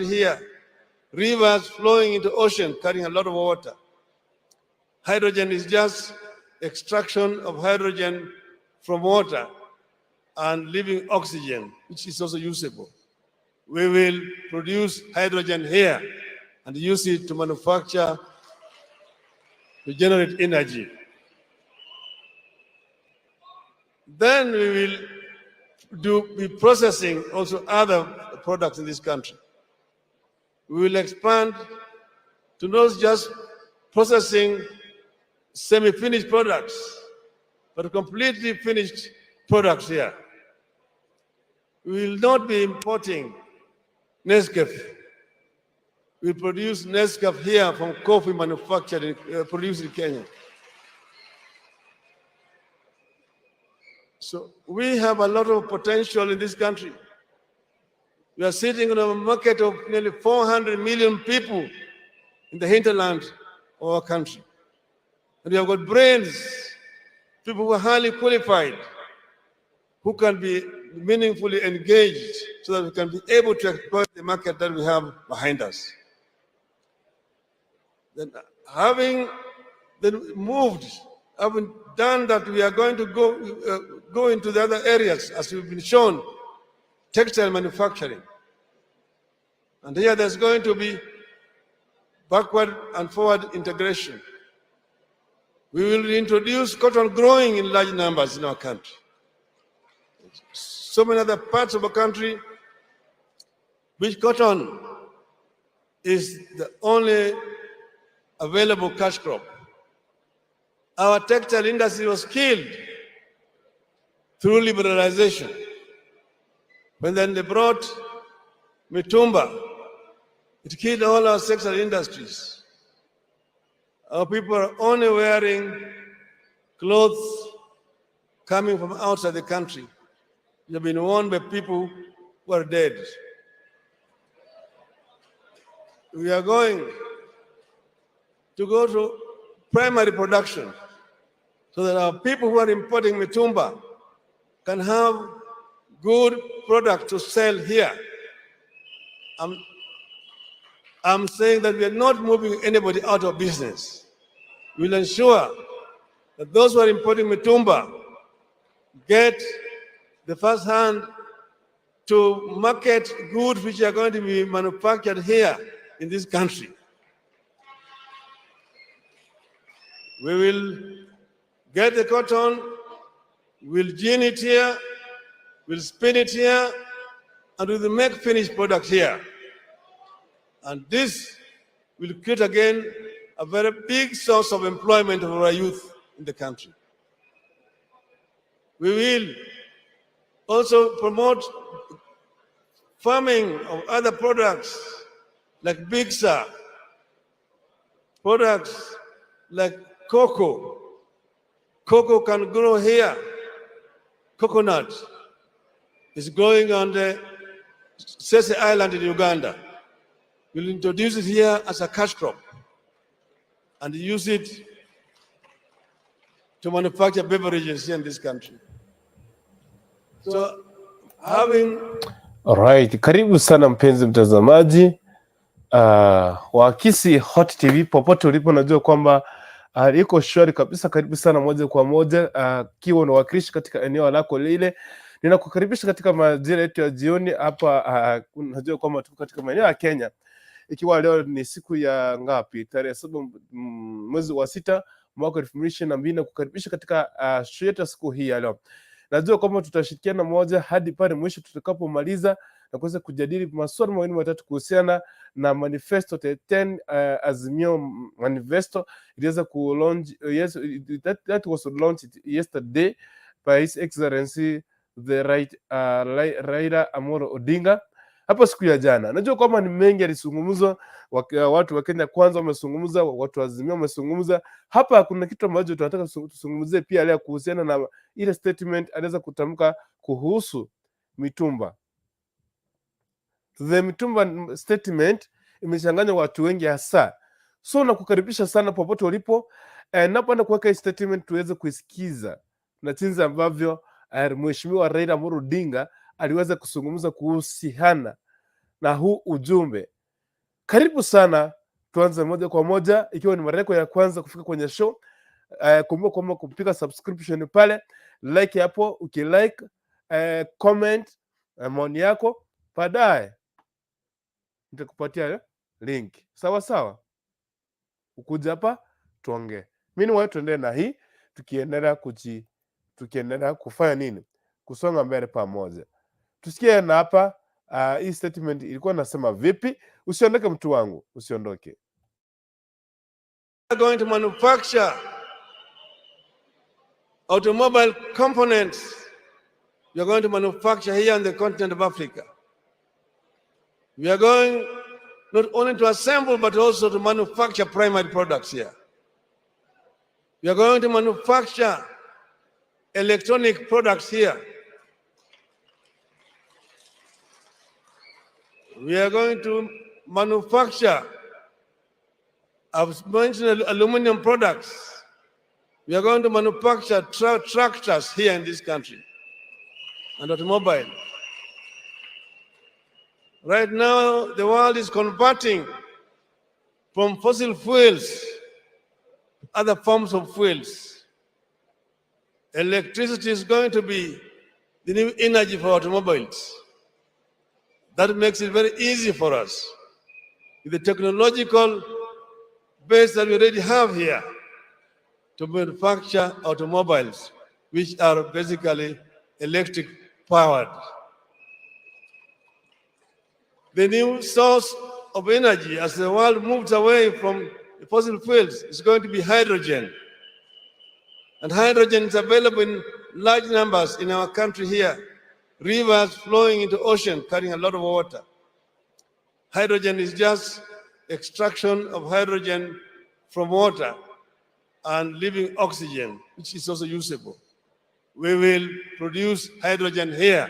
here, rivers flowing into ocean carrying a lot of water. Hydrogen is just extraction of hydrogen from water and leaving oxygen, which is also usable. We will produce hydrogen here and use it to manufacture, to generate energy. Then we will be processing also other products in this country. We will expand to not just processing semi-finished products, but completely finished products here. We will not be importing Nescafe. We produce Nescafe here from coffee manufactured, produced in Kenya. So we have a lot of potential in this country. We are sitting on a market of nearly 400 million people in the hinterland of our country. And we have got brains, people who are highly qualified, who can be meaningfully engaged so that we can be able to exploit the market that we have behind us. Then having done that, we are going to go into the other areas, as we've been shown, textile manufacturing. And here there's going to be backward and forward integration. We will introduce cotton growing in large numbers in our country. So many other parts of our country, which cotton is the only available cash crop. Our textile industry was killed through liberalization. When then they brought Mtumba, it killed all our textile industries. Our people are only wearing clothes coming from outside the country. They have been worn by people who are dead. We are going to go to primary production so that our people who are importing Mtumba can have good product to sell here. I'm saying that we are not moving anybody out of business. We'll ensure that those who are importing Mtumba get the first hand to market goods which are going to be manufactured here in this country. We will get the cotton, we'll gin it here, we'll spin it here, and we will make finished product here. And this will create again a very big source of employment for our youth in the country. We will also promote farming of other products like Bigsa, products like cocoa. Cocoa can grow here. Coconut is growing on the Sese Island in Uganda. We'll introduce it here as a cash crop and use it to manufacture beverages here in this country. So having... Alright, karibu sana mpenzi mtazamaji wa Kisi Hot TV popote ulipo, najua kwamba iko shwari kabisa. Karibu sana moja kwa moja kiwa unawakilishi katika eneo lako lile. Ninakukaribisha katika majira yetu ya jioni hapa. Najua kwamba tuko katika maeneo ya Kenya, ikiwa leo ni siku ya ngapi, tarehe 7 mwezi wa 6 mwaka 2022, na kukaribisha katika show yetu siku hii ya leo. Najua kwamba tutashirikiana moja hadi pale mwisho tutakapomaliza na kuweza kujadili masuala mawili matatu kuhusiana na Manifesto 10 Azimio Manifesto. Iliweza ku launch, yes, that was launched yesterday by His Excellency the Raila Amolo Ondinga hapo siku ya jana. Najua kwamba ni mengi yalizungumzwa, watu wa Kenya kwanza wamezungumza, watu wa Azimio wamezungumza. Hapa kuna kitu ambacho tunataka tuzungumzie pia leo kuhusiana na ile statement aliweza kutamka kuhusu Mtumba. The Mtumba statement imechanganya watu wengi hasa. So nakukaribisha sana popote ulipo, napoenda kuweka statement tuweze kuisikiza na jinsi ambavyo Mheshimiwa Raila Amolo Ondinga aliweza kuzungumza kuhusiana na huu ujumbe. Karibu sana, tuanze moja kwa moja. Ikiwa ni mara yako ya kwanza kufika kwenye show, kumbuka kwamba kupiga subscription pale, like hapo, ukilike, comment maoni yako, baadaye nitakupatia link. Sawa sawa, ukuja hapa tuongee. Mimi ni wewe, tuendelee na hii, tukiendelea kufanya nini, kusonga mbele pamoja. Tusikie na hapa hii statement ilikuwa nasema vipi. Usiondoke mtu wangu, usiondoke. We are going to manufacture automobile components. We are going to manufacture here on the continent of Africa. We are going not only to assemble but also to manufacture primary products here. We are going to manufacture electronic products here. We are going to manufacture, I've mentioned aluminum products. We are going to manufacture tractors here in this country and automobile. Right now, the world is converting from fossil fuels to other forms of fuels. Electricity is going to be the new energy for automobiles. That makes it very easy for us, with the technological base that we already have here, to manufacture automobiles, which are basically electric powered. The new source of energy as the world moves away from the fossil fuels is going to be hydrogen. And hydrogen is available in large numbers in our country here. Rivers flowing into ocean carrying a lot of water. Hydrogen is just extraction of hydrogen from water and leaving oxygen, which is also usable. We will produce hydrogen here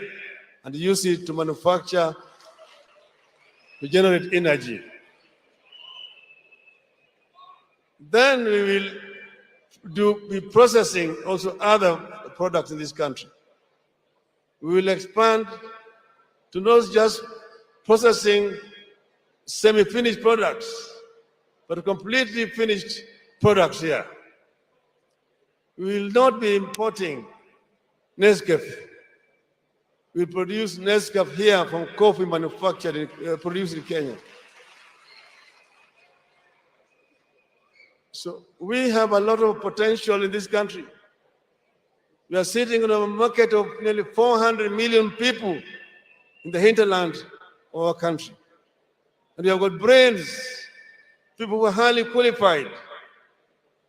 and use it to manufacture, to generate energy. Then we will be processing also other products in this country. We will expand to not just processing semi-finished products, but completely finished products here. We will not be importing Nescafe. We produce Nescafe here from coffee manufactured, produced in Kenya. So we have a lot of potential in this country. We are sitting on a market of nearly 400 million people in the hinterland of our country. And we have got brains, people who are highly qualified,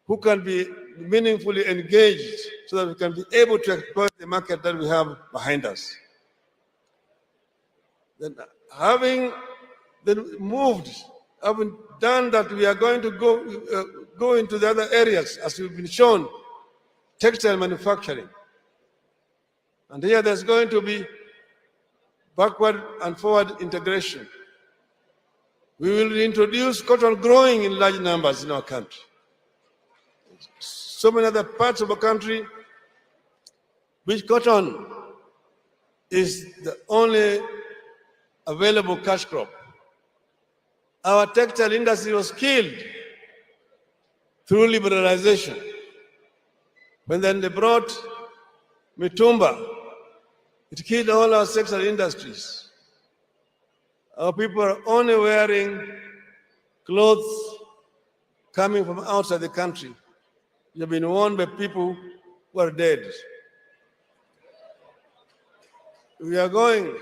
who can be meaningfully engaged so that we can be able to exploit the market that we have behind us. Then having done that, we are going to go into the other areas, as we've been shown, textile manufacturing. And here there's going to be backward and forward integration. We will introduce cotton growing in large numbers in our country. So many other parts of our country, which cotton is the only available cash crop. Our textile industry was killed through liberalization. When then they brought Mtumba, it killed all our textile industries. Our people are only wearing clothes coming from outside the country. They have been worn by people who are dead. We are going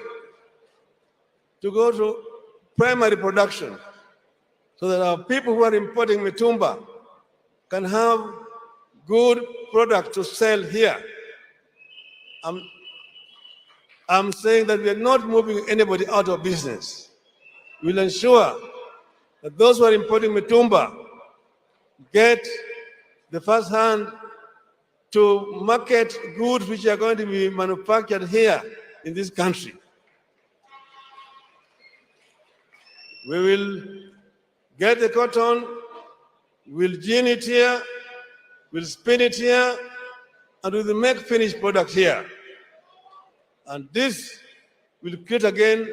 to go to primary production so that our people who are importing Mtumba can have good product to sell here. I'm saying that we are not moving anybody out of business. We'll ensure that those who are importing Mtumba get the first hand to market goods which are going to be manufactured here in this country. We will get the cotton, we'll gin it here, we'll spin it here, and we will make finished product here. And this will create again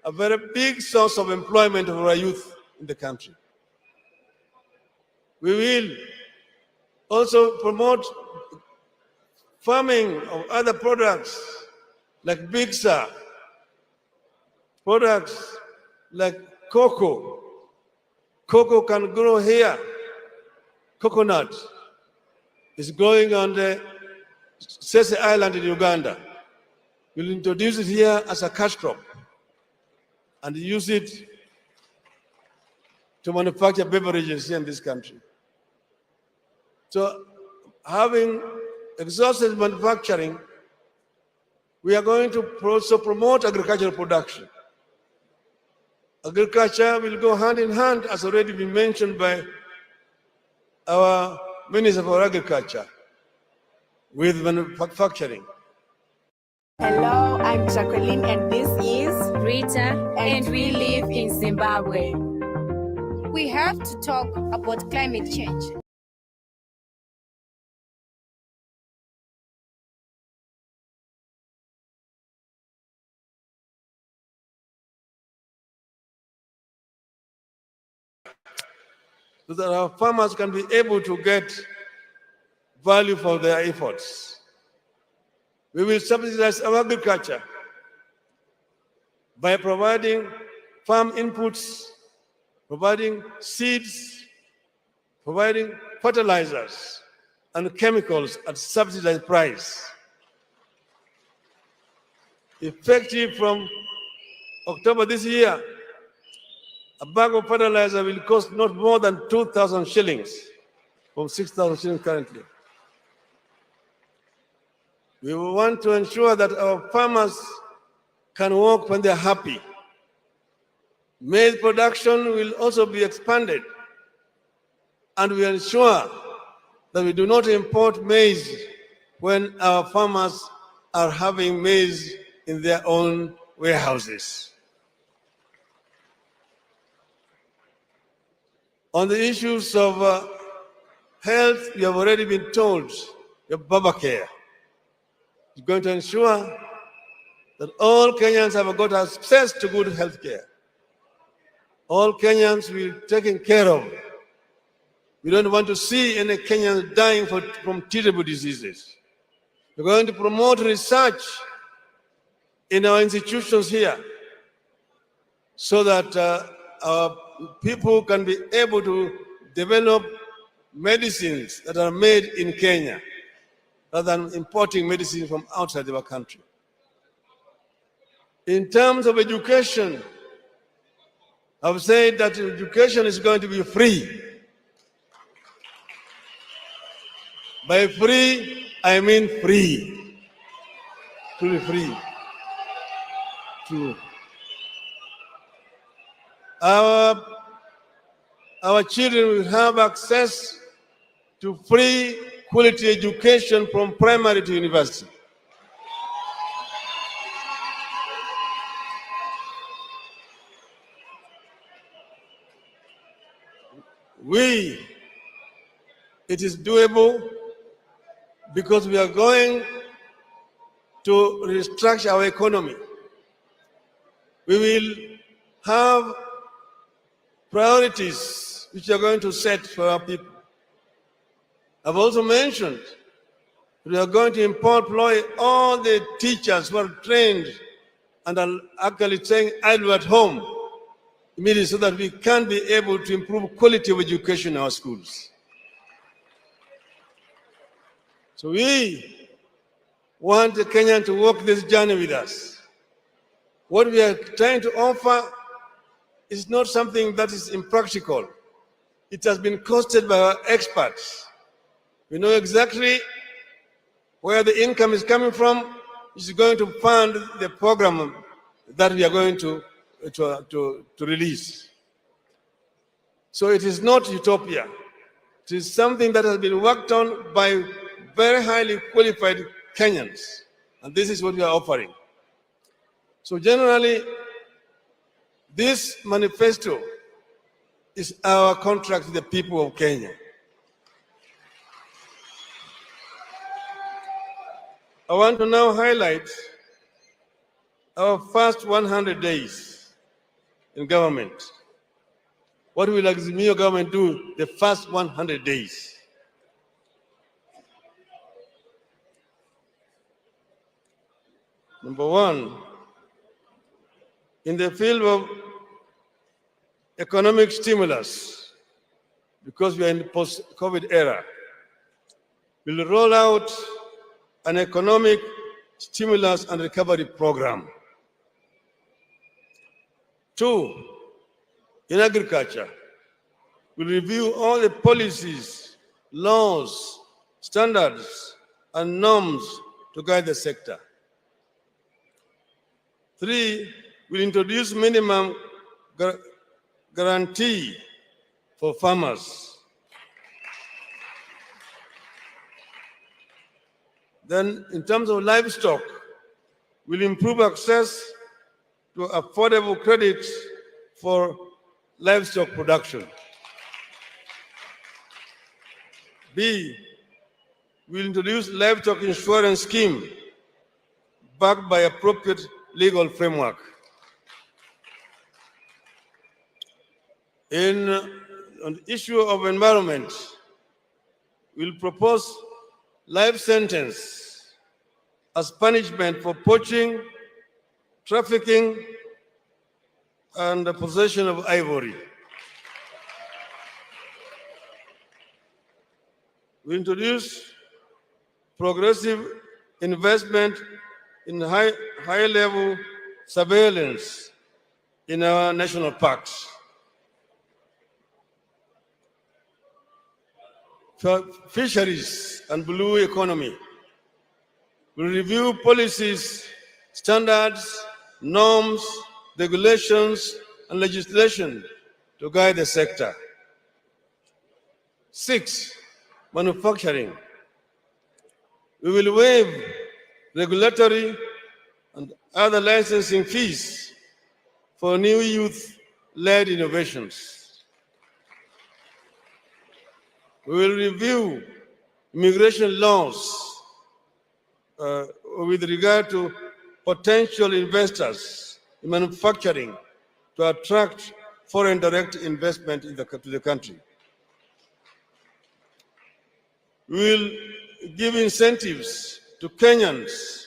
a very big source of employment for our youth in the country. We will also promote farming of other products like bigsa, products like cocoa. Cocoa can grow here. Coconut is growing on the Sese Island in Uganda. We'll introduce it here as a cash crop and use it to manufacture beverages here in this country. So having exhausted manufacturing, we are going to also promote agricultural production. Agriculture will go hand in hand, as already been mentioned by our Minister for Agriculture, with manufacturing. Hello, I'm Jacqueline and this is Rita, and we live in Zimbabwe. We have to talk about climate change. So that our farmers can be able to get value for their efforts. We will subsidize our agriculture by providing farm inputs, providing seeds, providing fertilizers and chemicals at subsidized price. Effective from October this year, a bag of fertilizer will cost not more than 2,000 shillings, from 6,000 shillings currently. We want to ensure that our farmers can work when they're happy. Maize production will also be expanded, and we ensure that we do not import maize when our farmers are having maize in their own warehouses. On the issues of health, you have already been told, your Baba Care is going to ensure that all Kenyans have got access to good health care. All Kenyans will be taken care of. We don't want to see any Kenyans dying from treatable diseases. We're going to promote research in our institutions here so that our people can be able to develop medicines that are made in Kenya rather than importing medicine from outside of our country. In terms of education, I've said that education is going to be free. By free, I mean free. Truly free. True. Our children will have access to free quality education from primary to university. It is doable because we are going to restructure our economy. We will have priorities which are going to set for our people. I've also mentioned we are going to employ all the teachers who are trained and are actually staying idle at home immediately so that we can be able to improve quality of education in our schools. So we want the Kenyan to walk this journey with us. What we are trying to offer is not something that is impractical. It has been costed by our experts. We know exactly where the income is coming from, which is going to fund the program that we are going to release. So it is not utopia. It is something that has been worked on by very highly qualified Kenyans. And this is what we are offering. So generally, this manifesto is our contract with the people of Kenya. I want to now highlight our first 100 days. in government. What will Azimio government do the first 100 days? Number one, in the field of economic stimulus, because we are in the post-COVID era, we'll roll out an economic stimulus and recovery program. Two, in agriculture, we'll review all the policies, laws, standards, and norms to guide the sector. Three, we'll introduce minimum guarantee for farmers. Then, in terms of livestock, we'll improve access to affordable credit for livestock production. B, we'll introduce livestock insurance scheme backed by appropriate legal framework. On the issue of environment, we'll propose life sentence as punishment for poaching, trafficking, and the possession of ivory. We introduce progressive investment in high-level surveillance in our national parks. For fisheries and blue economy, we review policies, standards, norms, regulations, and legislation to guide the sector. 6, manufacturing. We will waive regulatory and other licensing fees for new youth-led innovations. We will review immigration laws with regard to potential investors in manufacturing to attract foreign direct investment to the country. We will give incentives to Kenyans,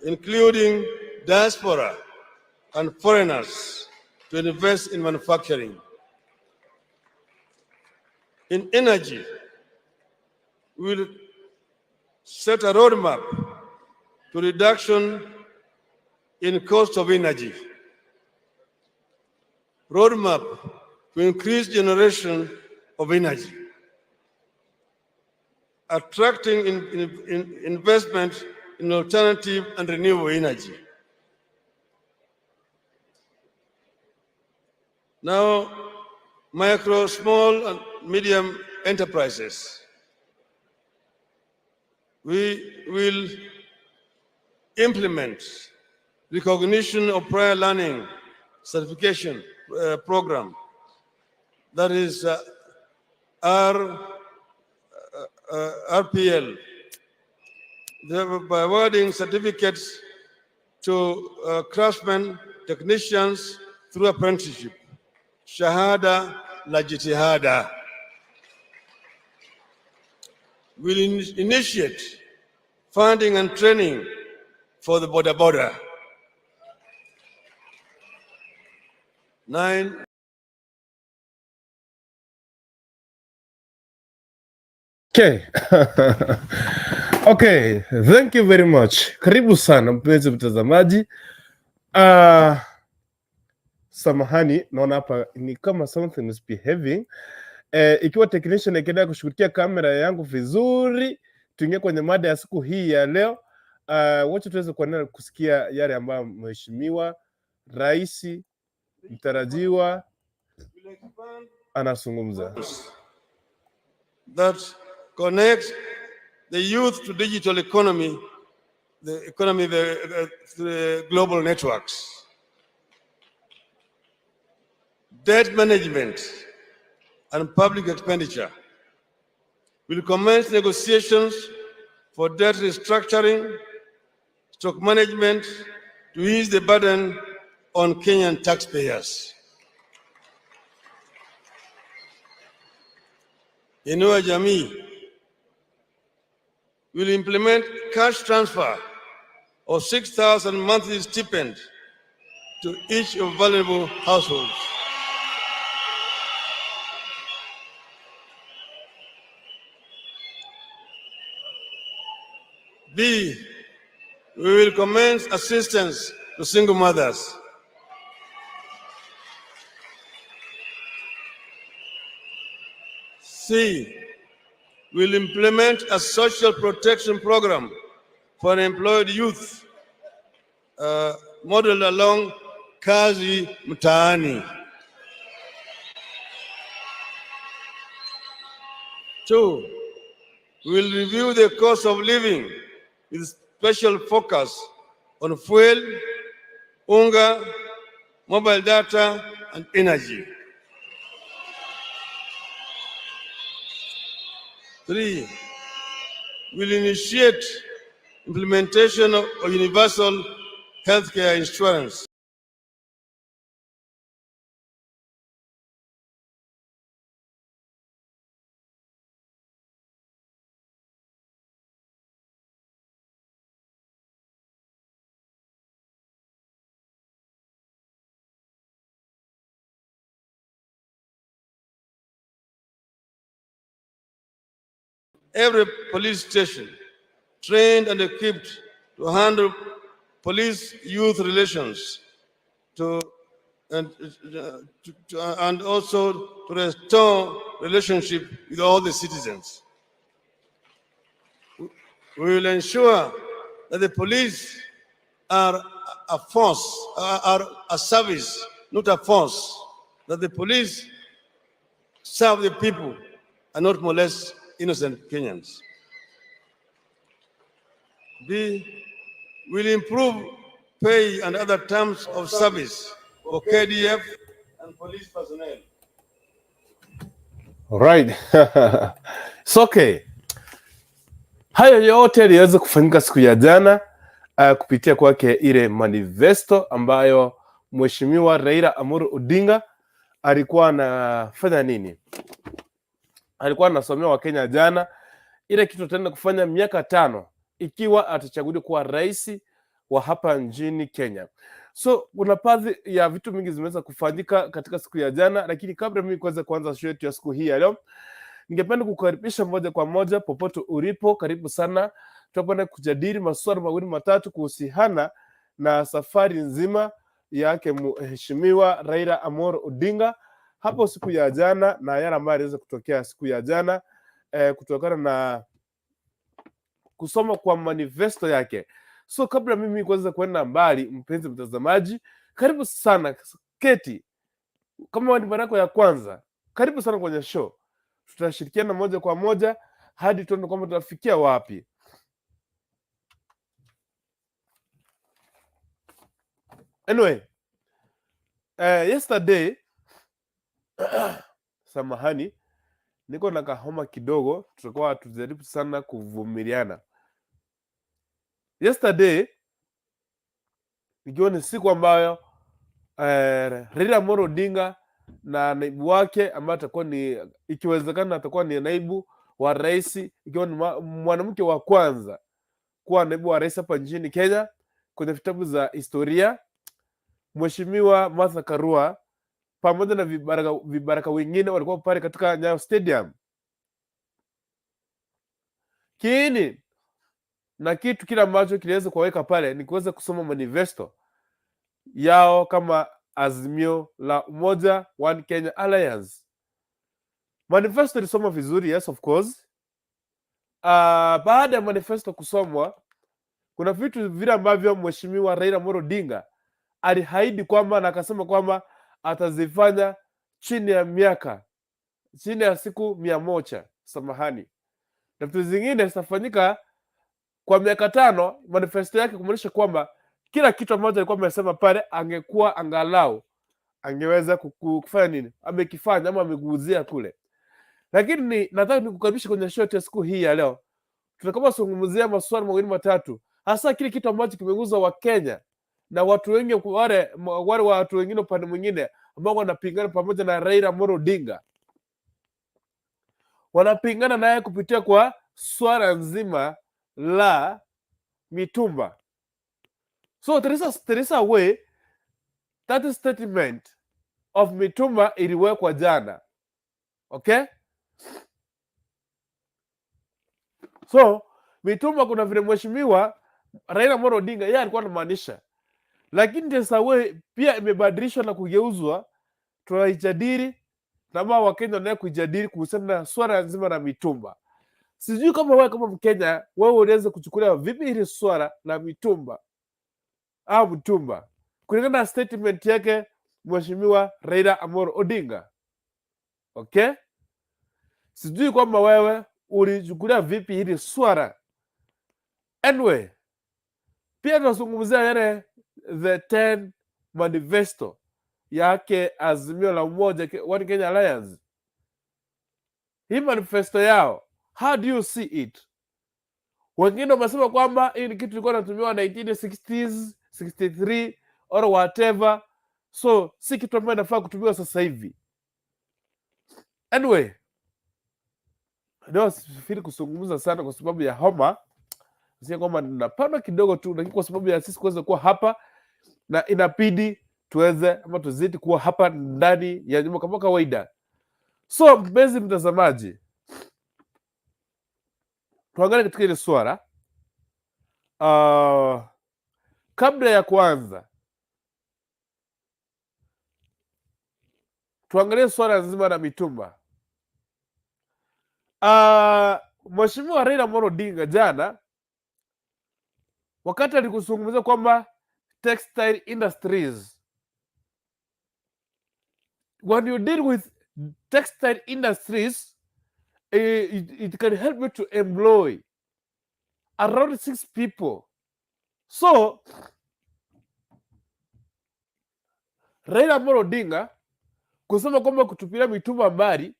including diaspora and foreigners, to invest in manufacturing. In energy, we will set a roadmap to reduction in cost of energy, roadmap to increase generation of energy, attracting investment in alternative and renewable energy. Now, micro, small, and medium enterprises. We will implement recognition of prior learning certification program, that is RPL, by awarding certificates to craftsmen, technicians through apprenticeship. Shahada la jitihada. We'll initiate funding and training for the border. 9. Okay. Okay, thank you very much. Karibu sana mpenzi mtazamaji. Samahani, naona hapa ni kama something is behaving. Ikiwa technician akiendelea kushughulikia kamera yangu vizuri, tuingie kwenye mada ya siku hii ya leo. Wacha tuweze kuendelea kusikia yale ambayo mheshimiwa rais mtarajiwa anazungumza. That connects the youth to digital economy, the global networks. Debt management and public expenditure. Will commence negotiations for debt restructuring, stock management to ease the burden on Kenyan taxpayers. Inua Jamii will implement cash transfer of 6,000 monthly stipend to each of vulnerable households. B, we will commence assistance to single mothers. C, we will implement a social protection program for unemployed youth, modeled along Kazi Mtaani. 2, we will review the cost of living with special focus on fuel, unga, mobile data, and energy. 3, we will initiate implementation of universal healthcare insurance. Every police station trained and equipped to handle police-youth relations, and also to restore relationship with all the citizens. We will ensure that the police are a force, are a service, not a force. That the police serve the people and not molest innocent Kenyans. B, will improve pay and other terms of service for KDF and police personnel. Right. It's okay. Hayo yote yaliweza kufanyika siku ya jana kupitia kwake ile manifesto ambayo Mheshimiwa Raila Amolo Odinga alikuwa anafanya nini? Alikuwa anasomea Wakenya jana ile kitu tutaenda kufanya miaka 5 ikiwa atachaguliwa kuwa rais wa hapa nchini Kenya. So kuna baadhi ya vitu mingi zimeweza kufanyika katika siku ya jana, lakini kabla mimi kuanza show yetu ya siku hii ya leo, ningependa kukaribisha moja kwa moja popote ulipo, karibu sana. Tutakwenda kujadili masuala mawili matatu kuhusiana na safari nzima yake Mheshimiwa Raila Amolo Odinga hapo siku ya jana na yale ambayo yaliweza kutokea siku ya jana kutokana na kusoma kwa manifesto yake. So kabla mimi kuanza kwenda mbali, mpenzi mtazamaji, karibu sana keti. Kama ni mara yako ya kwanza, karibu sana kwenye show. Tutashirikiana moja kwa moja hadi tuone kwamba tutafikia wapi. Anyway, yesterday samahani, niko na kahoma kidogo, tutakuwa tujaribu sana kuvumiliana. Yesterday nikiwa ni siku ambayo Raila Amolo Odinga na naibu wake ambaye atakuwa ni, ikiwezekana atakuwa ni naibu wa rais, ikiwa ni mwanamke wa kwanza kuwa naibu wa rais hapa nchini Kenya kwenye vitabu za historia, Mheshimiwa Martha Karua pamoja na vibaraka wengine walikuwa pale katika Nyayo Stadium. Kiini na kitu kile ambacho kiliweza kuweka pale ni kuweza kusoma manifesto yao kama Azimio la Umoja One Kenya Alliance. Manifesto ilisoma vizuri, yes of course. Baada ya manifesto kusomwa, kuna vitu vile ambavyo Mheshimiwa Raila Amolo Odinga alihaidi kwamba na akasema kwamba atazifanya chini ya siku 100, samahani. Na vitu zingine zitafanyika kwa miaka 5. Manifesto yake kumaanisha kwamba kila kitu ambacho alikuwa amesema pale angekuwa angalau angeweza kufanya nini, amekifanya ama ameguzia kule. Lakini nataka nikukaribisha kwenye show ya siku hii ya leo. Tutakuwa tunazungumzia masuala mawili matatu, hasa kile kitu ambacho kimeguza wa Kenya na watu wengi, wale watu wengine upande mwingine ambao wanapingana pamoja na Raila Amolo Odinga, wanapingana naye kupitia kwa swala nzima la mitumba. So there is a way that statement of mitumba iliwekwa jana. Okay? So mitumba kuna vile mheshimiwa Raila Amolo Odinga yeye alikuwa anamaanisha, lakini there's a way pia imebadilishwa na kugeuzwa, tunaijadili na ambao Wakenya wanaye kujadili kuhusiana na swala nzima la mitumba. Sijui kama wewe kama Mkenya wewe unaweza kuchukulia vipi hili swala la mitumba au mtumba kulingana na statement yake mheshimiwa Raila Amolo Odinga. Okay? Sijui kwamba wewe ulichukulia vipi hili swala. Anyway, pia tunazungumzia yale the 10 manifesto yake Azimio la Umoja One Kenya Alliance. Hii manifesto yao, how do you see it? Wengine wamesema kwamba hii ni kitu ilikuwa inatumiwa 1960s, 63 or whatever. So si kitu ambacho inafaa kutumiwa sasa hivi. Anyway, ndio sifiri kuzungumza sana kwa sababu ya homa. Sio kwamba ninapanda kidogo tu, lakini kwa sababu ya sisi kuweza kuwa hapa na inabidi tuweze ama tuzidi kuwa hapa ndani ya nyumba kama kawaida. So mpenzi mtazamaji, tuangalie katika ile swala. Kabla ya kuanza, tuangalie swala nzima la mitumba. Mheshimiwa Raila Amolo Odinga jana wakati alikuzungumzia kwamba textile industries, when you deal with textile industries, it can help you to employ around 6 people. So Raila Amolo Odinga kusema kwamba kutupilia mitumba mbali,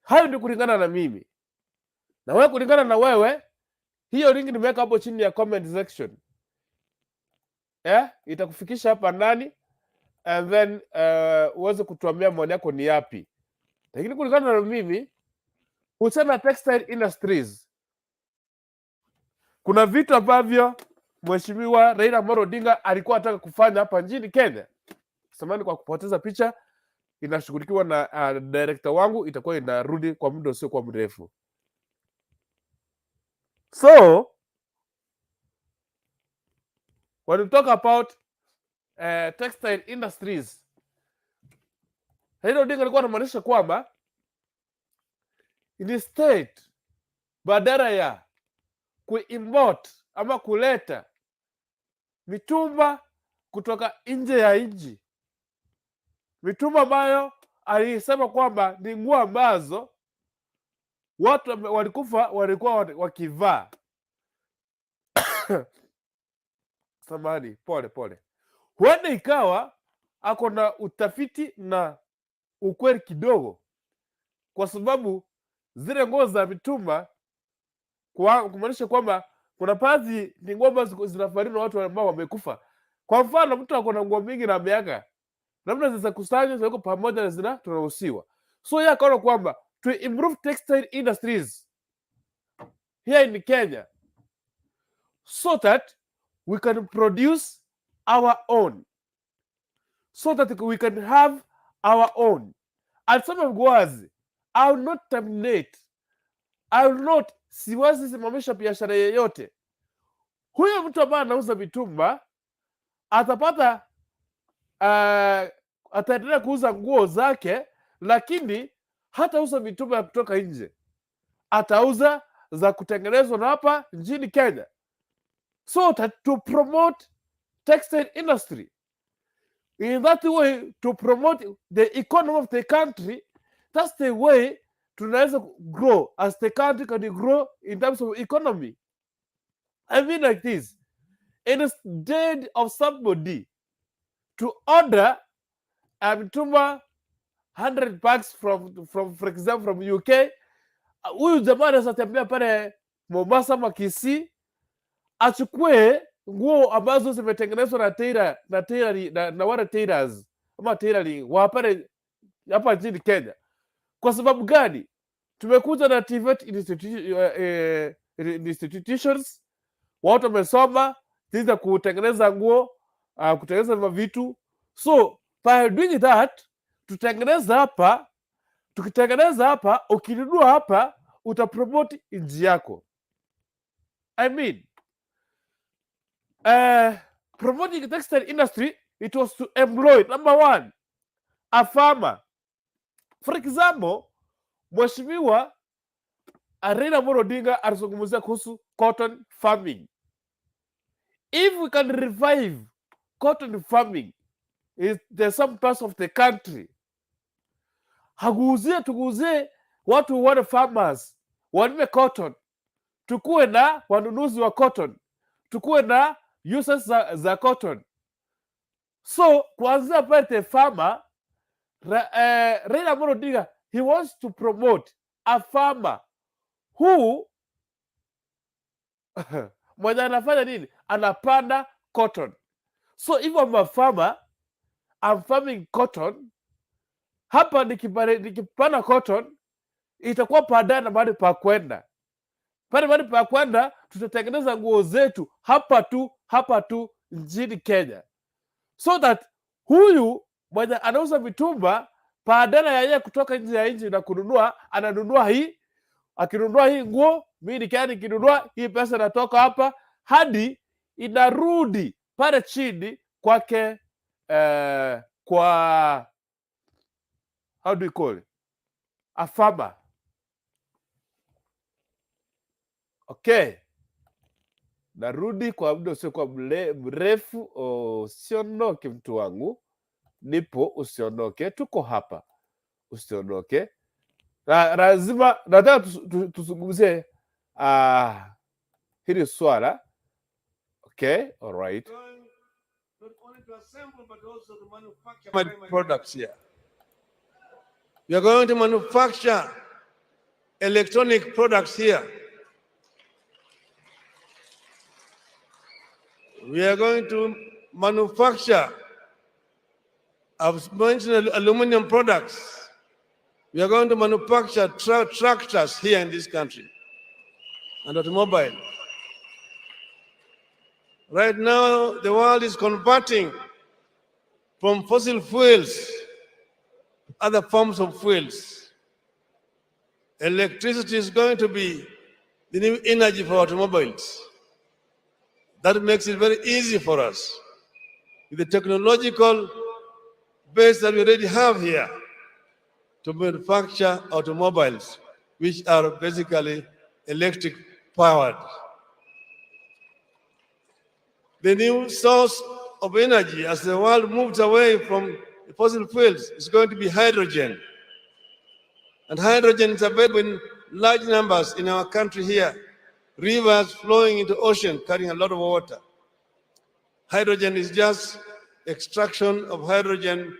hayo ndio kulingana na mimi. Na wewe kulingana na wewe, hiyo link nimeweka hapo chini ya comment section. Itakufikisha hapa ndani and then uweze kutuambia maoni yako ni yapi. Lakini kulingana na mimi, kuhusiana na textile industries, kuna vitu ambavyo mheshimiwa Raila Amolo Odinga alikuwa anataka kufanya hapa nchini Kenya. Samahani kwa kupoteza picha, inashughulikiwa na director wangu, itakuwa inarudi kwa muda usio kwa mrefu. So when we talk about textile industries, Raila Odinga alikuwa anamaanisha kwamba in state badala ya kuimport ama kuleta mitumba kutoka nje ya nchi, mitumba ambayo alisema kwamba ni nguo ambazo watu walikuwa wakivaa. Samahani, pole. Huenda ikawa ako na utafiti na ukweli kidogo, kwa sababu zile nguo za mitumba kumaanisha kwamba kuna baadhi ni nguo ambazo zinafarimu na watu ambao wamekufa. Kwa mfano, mtu ako na nguo mingi na miaka, labda zinaweza kusanywa ziko pamoja na tunaruhusiwa. So yeye akaona kwamba to improve textile industries here in Kenya so that we can produce our own, so that we can have our own. And some of was, I will not terminate, I will not, siwezi simamisha biashara yeyote. Huyo mtu ambaye anauza mitumba atapata ataendelea kuuza nguo zake, lakini hatauza mitumba ya kutoka nje, atauza za kutengenezwa na hapa nchini Kenya, so that to promote textile industry. In that way, to promote the economy of the country, that's the way tunaweza grow as the country can grow in terms of economy. I mean like this, instead of somebody to order mtumba 100 bags from for example from UK, huyu jamaa anaweza tembea pale Mombasa ama Kisii, achukue nguo ambazo zimetengenezwa na wale tailors ama tailoring wa hapa nchini Kenya. Kwa sababu gani? Tumekuja na TVET institutions, watu wamesoma jinsi ya kutengeneza nguo, kutengeneza vitu. So by doing that, tutengeneza hapa, tukitengeneza hapa, ukinunua hapa utapromote nchi yako. I mean, promoting the textile industry, it was to employ, number one, a farmer. For example, Mheshimiwa Raila Ondinga alizungumzia kuhusu cotton farming. If we can revive cotton farming in some parts of the country, tuguzie watu wale farmers wanime cotton, tukuwe na wanunuzi wa cotton, tukuwe na users za cotton. So kuanzia pale the farmer, Raila Ondinga, he wants to promote a farmer who mwenye anafanya nini? Anapanda cotton. So if I'm a farmer, I'm farming cotton, hapa nikipanda cotton, itakuwa baadaye na mahali pa kwenda. Pale mahali pa kwenda, tutatengeneza nguo zetu hapa tu nchini Kenya. So that huyu mwenye anauza mitumba, badala ya yeye kutoka nje ya nchi na kununua, ananunua hii. Akinunua hii nguo, mimi nikinunua hii, pesa inatoka hapa hadi inarudi pale chini kwake, kwa how do you call it, a farmer. Okay, narudi kwa muda usiokuwa mrefu. Usiondoke mtu wangu, nipo, usiondoke, tuko hapa, usiondoke. Lazima nataka tuzungumzie hili swala. Okay, all right. Not only to assemble but also to manufacture products here. We are going to manufacture electronic products here. We are going to manufacture, I've mentioned aluminum products. We are going to manufacture tractors here in this country and automobile. Right now, the world is converting from fossil fuels to other forms of fuels. Electricity is going to be the new energy for automobiles. That makes it very easy for us, with the technological base that we already have here, to manufacture automobiles, which are basically electric powered. The new source of energy as the world moves away from the fossil fuels is going to be hydrogen. And hydrogen is available in large numbers in our country here. Rivers flowing into ocean carrying a lot of water. Hydrogen is just extraction of hydrogen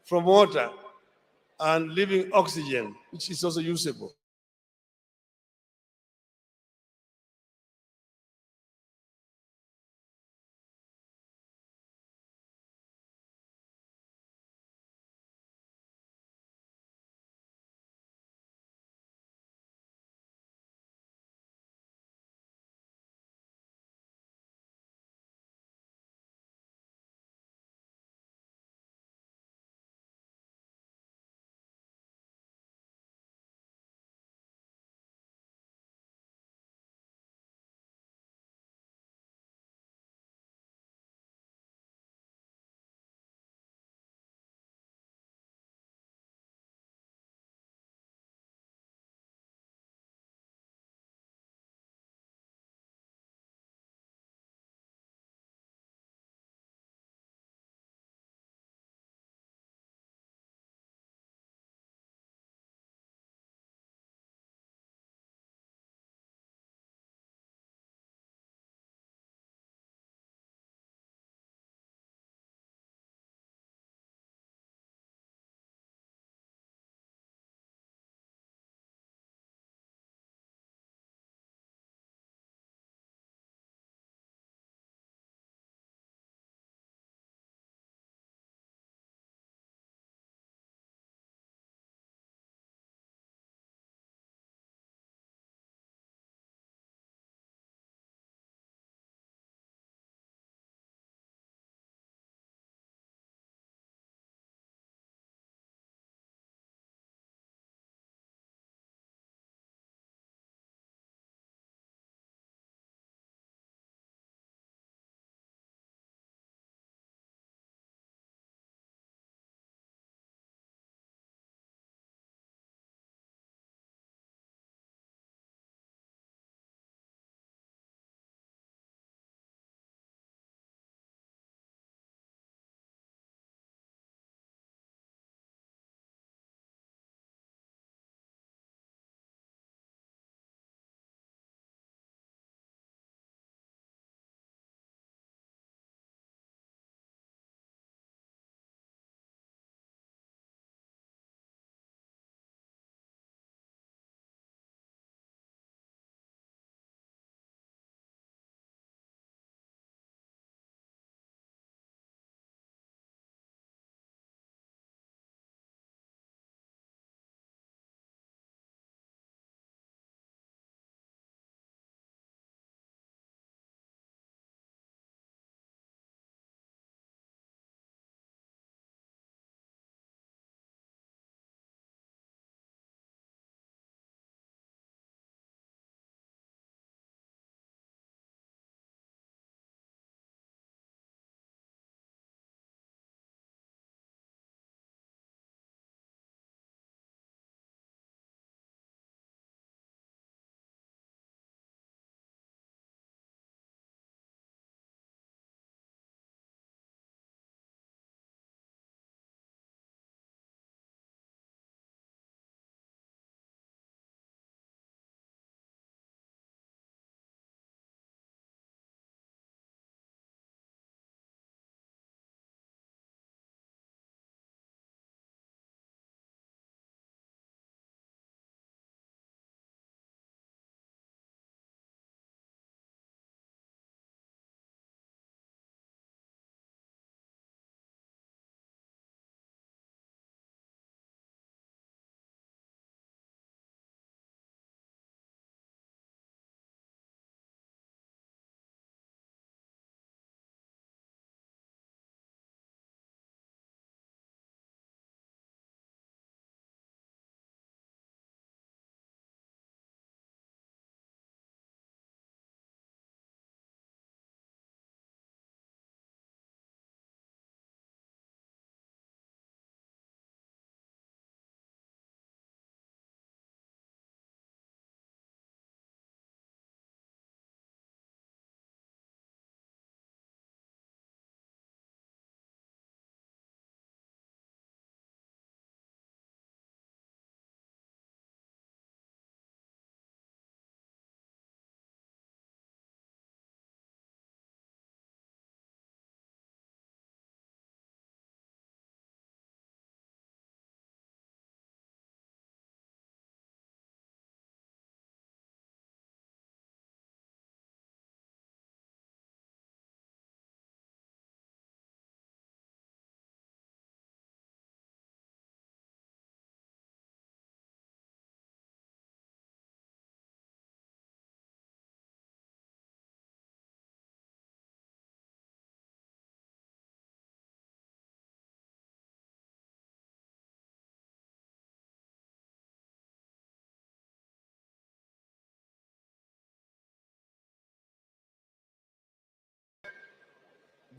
from water and leaving oxygen, which is also usable.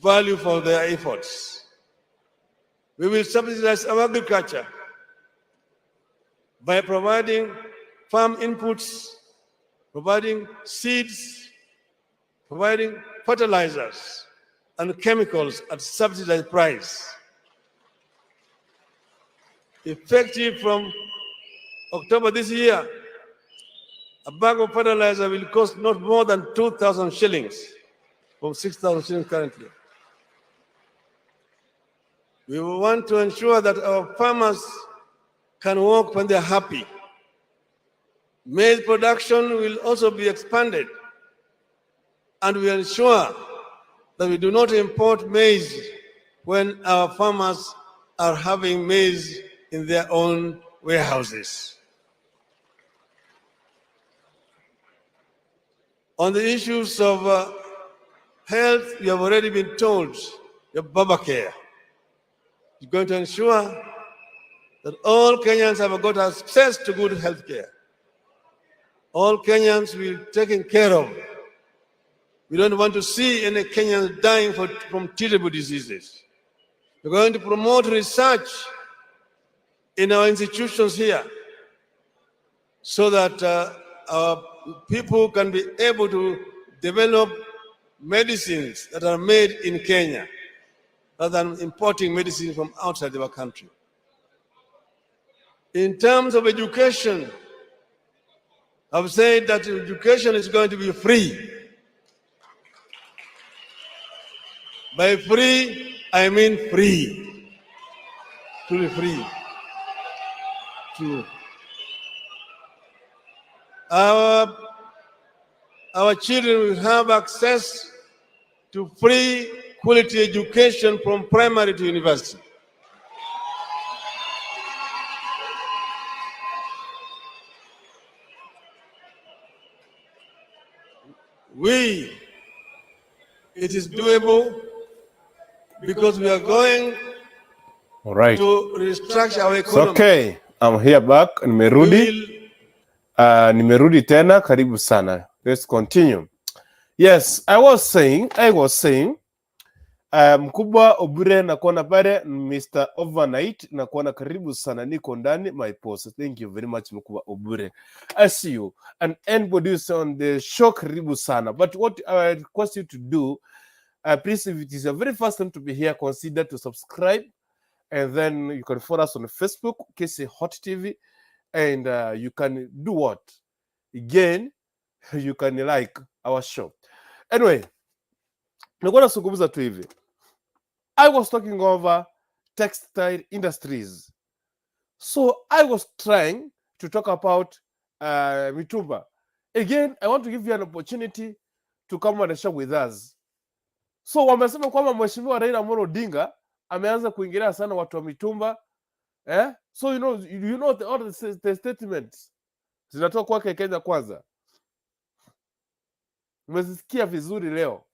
value for their efforts. We will subsidize our agriculture by providing farm inputs, providing seeds, providing fertilizers and chemicals at subsidized price. Effective from October this year, a bag of fertilizer will cost not more than 2,000 shillings, from 6,000 shillings currently. We want to ensure that our farmers can work when they're happy. Maize production will also be expanded, and we ensure that we do not import maize when our farmers are having maize in their own warehouses. On the issues of health, you have already been told your Baba Care is going to ensure that all Kenyans have got access to good health care. All Kenyans will be taken care of. We don't want to see any Kenyans dying from treatable diseases. We're going to promote research in our institutions here so that our people can be able to develop medicines that are made in Kenya rather than importing medicines from outside our country. In terms of education, I've said that education is going to be free. By free, I mean free. Truly free. True. Our children will have access to free quality education from primary to university. It is doable because we are going All right. to restructure our economy. It's okay. I'm here back. Nimerudi. Nimerudi tena. Karibu sana. Let's continue. Yes, I was saying, mkubwa Obure nakuona pale, Mr. Overnight nakuona karibu sana, niko ndani my post. Thank you very much mkubwa Obure. I see you. And anybody who's on the show, karibu sana. But what I request you to do, please, if it is your very first time to be here, consider to subscribe. And then you can follow us on Facebook, KC Hot TV. And you can do what? Again, you can like our show. Anyway, nilikuwa nazungumza tu hivi. I was talking over textile industries. So I was trying to talk about Mtumba. Again, I want to give you an opportunity to come on the show with us. So wamesema kwamba Mheshimiwa Raila Amolo Odinga ameanza kuingilia sana watu wa Mtumba. So you know all the statements zinatoka kwake Kenya Kwanza. Umesikia vizuri leo.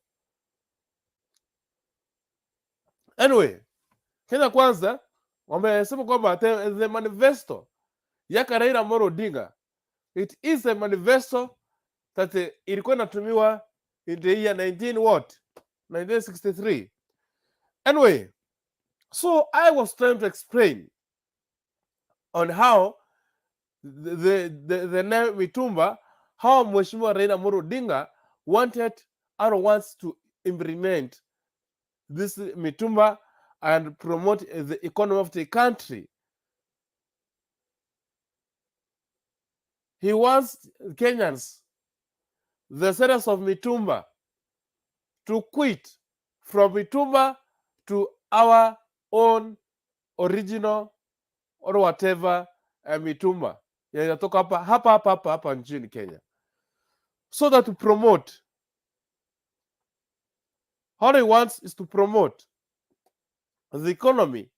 Anyway, Kenya Kwanza wamesema kwamba the manifesto yaka Raila Amolo Odinga, it is a manifesto that ilikuwa inatumiwa in the year 1963. Anyway, so I was trying to explain on how the name Mtumba, how Mheshimiwa Raila Amolo Odinga wants to implement this Mtumba and promote the economy of the country. He wants Kenyans, the sellers of Mtumba, to quit from Mtumba to our own original or whatever Mtumba yanatoka hapa nchini Kenya, so that to promote. All he wants is to promote the economy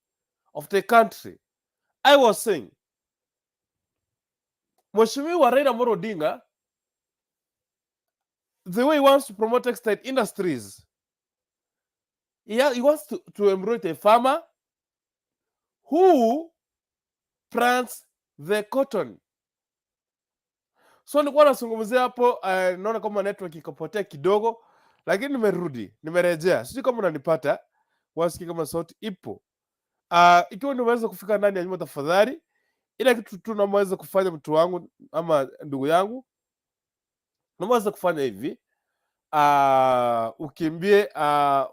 of the country. I was saying, Mheshimiwa Raila Amolo Odinga, the way he wants to promote textile industries, he wants to employ a farmer who plants the cotton. So nilikuwa nazungumzia hapo, naona kama network ikapotea kidogo, lakini nimerudi, nimerejea. Sijui kama unanipata, wasikia kama sauti ipo. Ikiwa nimeweza kufika ndani ya nyumba, tafadhali, ila kitu tunaweza kufanya, mtu wangu ama ndugu yangu, unaweza kufanya hivi, ukimbie,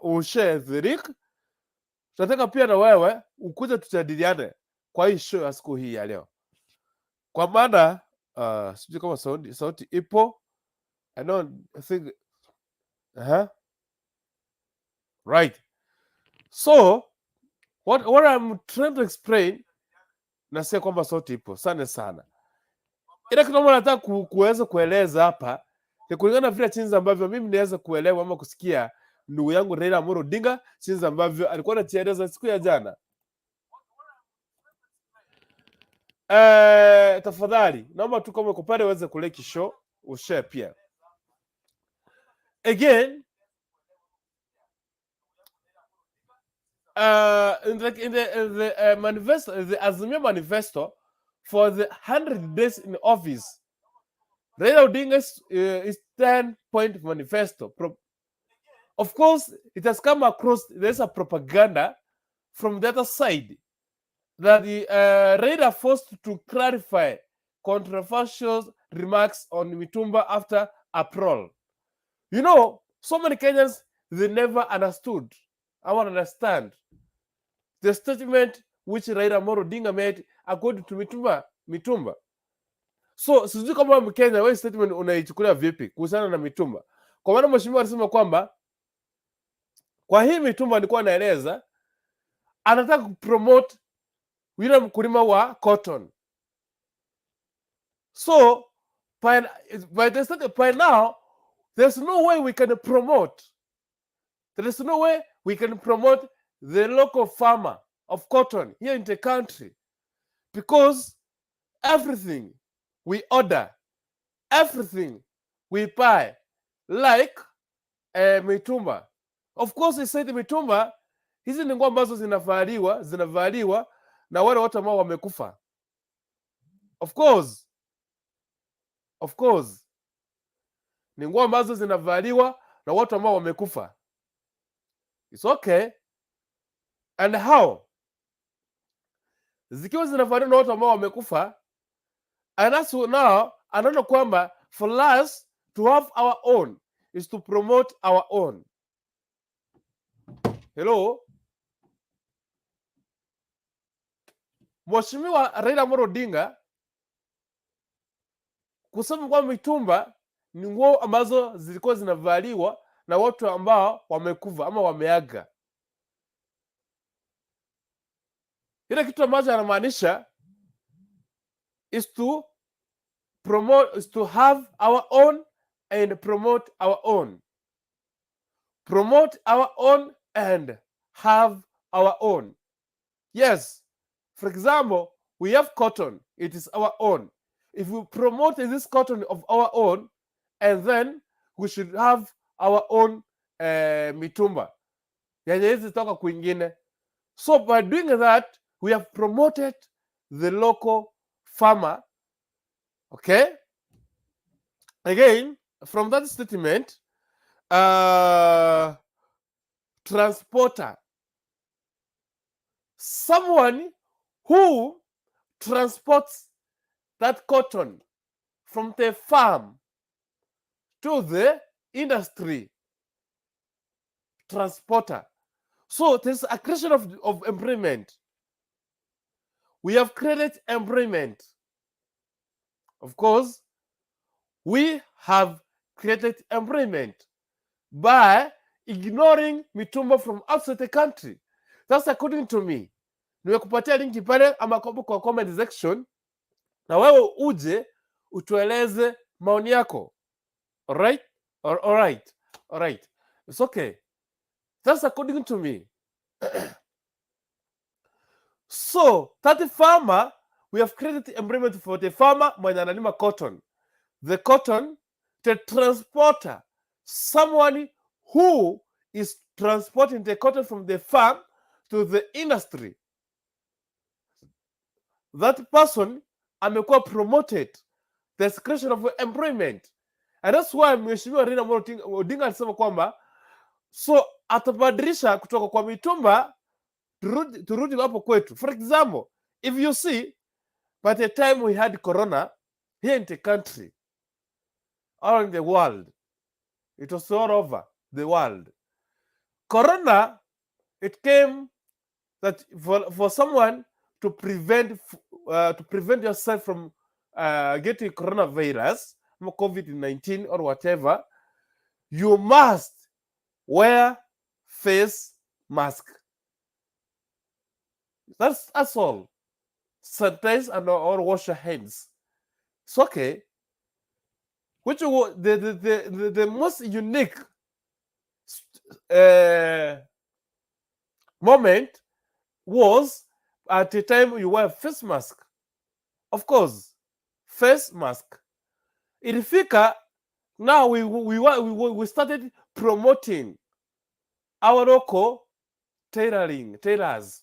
ushare the link. Tunataka pia na wewe ukuje tujadiliane kwa hii show ya siku hii ya leo, kwa maana sijui kama sauti ipo. I think right. So what I'm trying to explain, nasema kwamba sauti ipo. Sana sana, ila kitu ambacho nataka kuweza kueleza hapa ni kulingana vile jinsi ambavyo mimi naweza kuelewa ama kusikia ndugu yangu Raila Amolo Odinga jinsi ambavyo alikuwa anaeleza siku ya jana. Tafadhali naomba tu kama uko pale uweze kulike show, ushare pia. Again, in the manifesto, the Azimio manifesto for the 100 days in office, Raila Odinga's is 10-point manifesto. Of course, it has come across, there's a propaganda from the other side that Raila forced to clarify controversial remarks on Mtumba after Aproar. You know, so many Kenyans, they never understood, I want to understand the statement which Raila Amolo Odinga made according to Mtumba. So sijui kama Mkenya wewe statement unaichukulia vipi kuhusiana na Mtumba? Kwa maana mheshimiwa alisema kwamba kwa hii Mtumba alikuwa anaeleza anataka kupromote yule mkulima wa cotton. So by now there's no way we can promote. There is no way we can promote the local farmer of cotton here in the country, because everything we order, everything we buy, like Mtumba. Of course, he said Mtumba, hizi ni nguo ambazo zinavaliwa na wale watu ambao wamekufa. Of course, ni nguo ambazo zinavaliwa na watu ambao wamekufa. It's okay. And how? Zikiwa zinavaliwa na watu ambao wamekufa, and also now anaona kwamba for us to have our own is to promote our own. Hello? Mheshimiwa Raila Amolo Odinga kusema kwamba Mtumba ni nguo ambazo zilikuwa zinavaliwa na watu ambao wamekufa ama wameaga. Ile kitu ambacho anamaanisha is to promote, is to have our own and promote our own. Promote our own and have our own. Yes, for example, we have cotton, it is our own. If we promote this cotton of our own, and then we should have our own Mtumba yenye hizi toka kwingine. So by doing that, we have promoted the local farmer. Okay? Again, from that statement, transporter, someone who transports that cotton from the farm to the industry. Transporter. So there's a creation of employment. We have created employment. Of course, we have created employment by ignoring Mtumba from outside the country. That's according to me. Nimekupatia linki pale ama kwa comment section, na wewe uje utueleze maoni yako. Alright? Alright. It's okay. That's according to me. So, that farmer, we have created employment for the farmer mwenye analima cotton. The cotton, the transporter, someone who is transporting the cotton from the farm to the industry. That person amekuwa promoted, the creation of employment. And that's why Mheshimiwa Raila Amolo Odinga alisema kwamba So atabadilisha kutoka kwa mitumba turudi hapo kwetu. For example, if you see, by the time we had corona here in the country, all in the world, it was all over the world. Corona, it came that for someone to prevent yourself from getting coronavirus, COVID-19 or whatever, you must wear face mask. That's all. Sanitize and or wash your hands. It's okay. Which the most unique moment was at the time you wear face mask. Of course, face mask. Ilifika now we started promoting our local tailors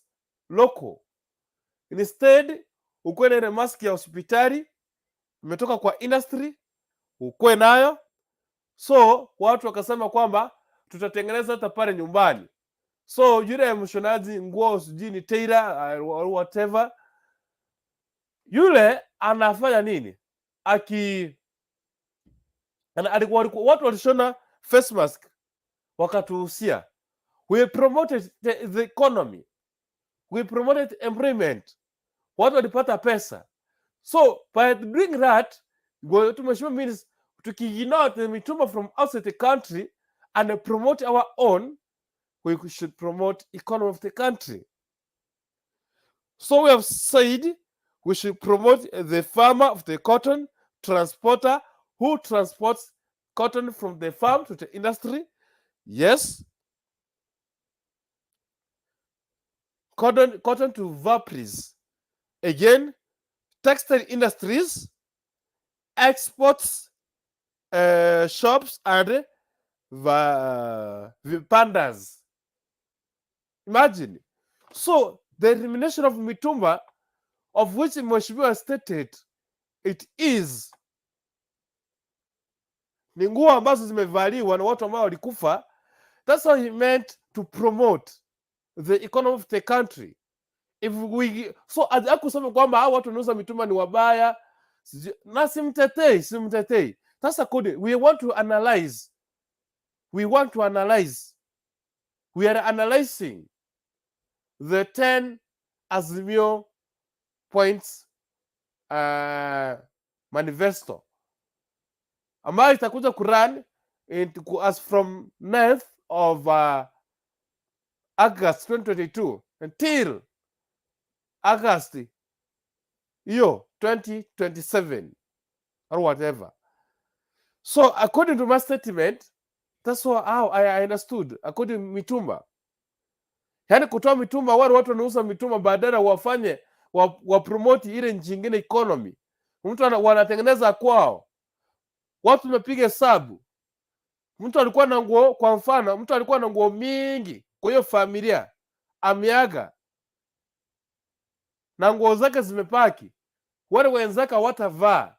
local. Instead ukuwe na ile mask ya hospitali imetoka kwa industry, ukuwe nayo. So watu wakasema kwamba tutatengeneza hata pale nyumbani. So yule mshonaji nguo sijui ni tailor or whatever, yule anafanya nini? Watu walishona face mask wakatuhusia. We promoted the economy, we promoted employment, watu walipata pesa. So by doing that, tumeshima means tukiignore the mitumba from outside the country and promote our own, we should promote economy of the country. So we have said we should promote the farmer of the cotton, transporter who transports cotton from the farm to the industry. Yes. Cotton to factories. Again, textile industries, exports, shops, and pandas. Imagine. So the elimination of mitumba, of which Mheshimiwa stated it is ni nguo ambazo zimevaliwa na watu ambao walikufa. That's how he meant to promote the economy of the country. If we so akusema kwamba hao watu wanauza mitumba ni wabaya, na simtetei. That's according, we want to analyze. We are analyzing the 10 Azimio points manifesto ambayo itakuja kurun as from 9th of August 2022 until August hiyo 2027 or whatever. So according to my statement, that's how I understood, according to mitumba. Yani kutoa mitumba, wale watu wanauza mitumba badala wafanye promote ile nchi nyingine economy. Mtu wanatengeneza kwao. Watu wamepiga hesabu. Mtu alikuwa na nguo, kwa mfano, mtu alikuwa na nguo mingi kwa hiyo familia, ameaga na nguo zake zimepaki, wale wenzake watavaa,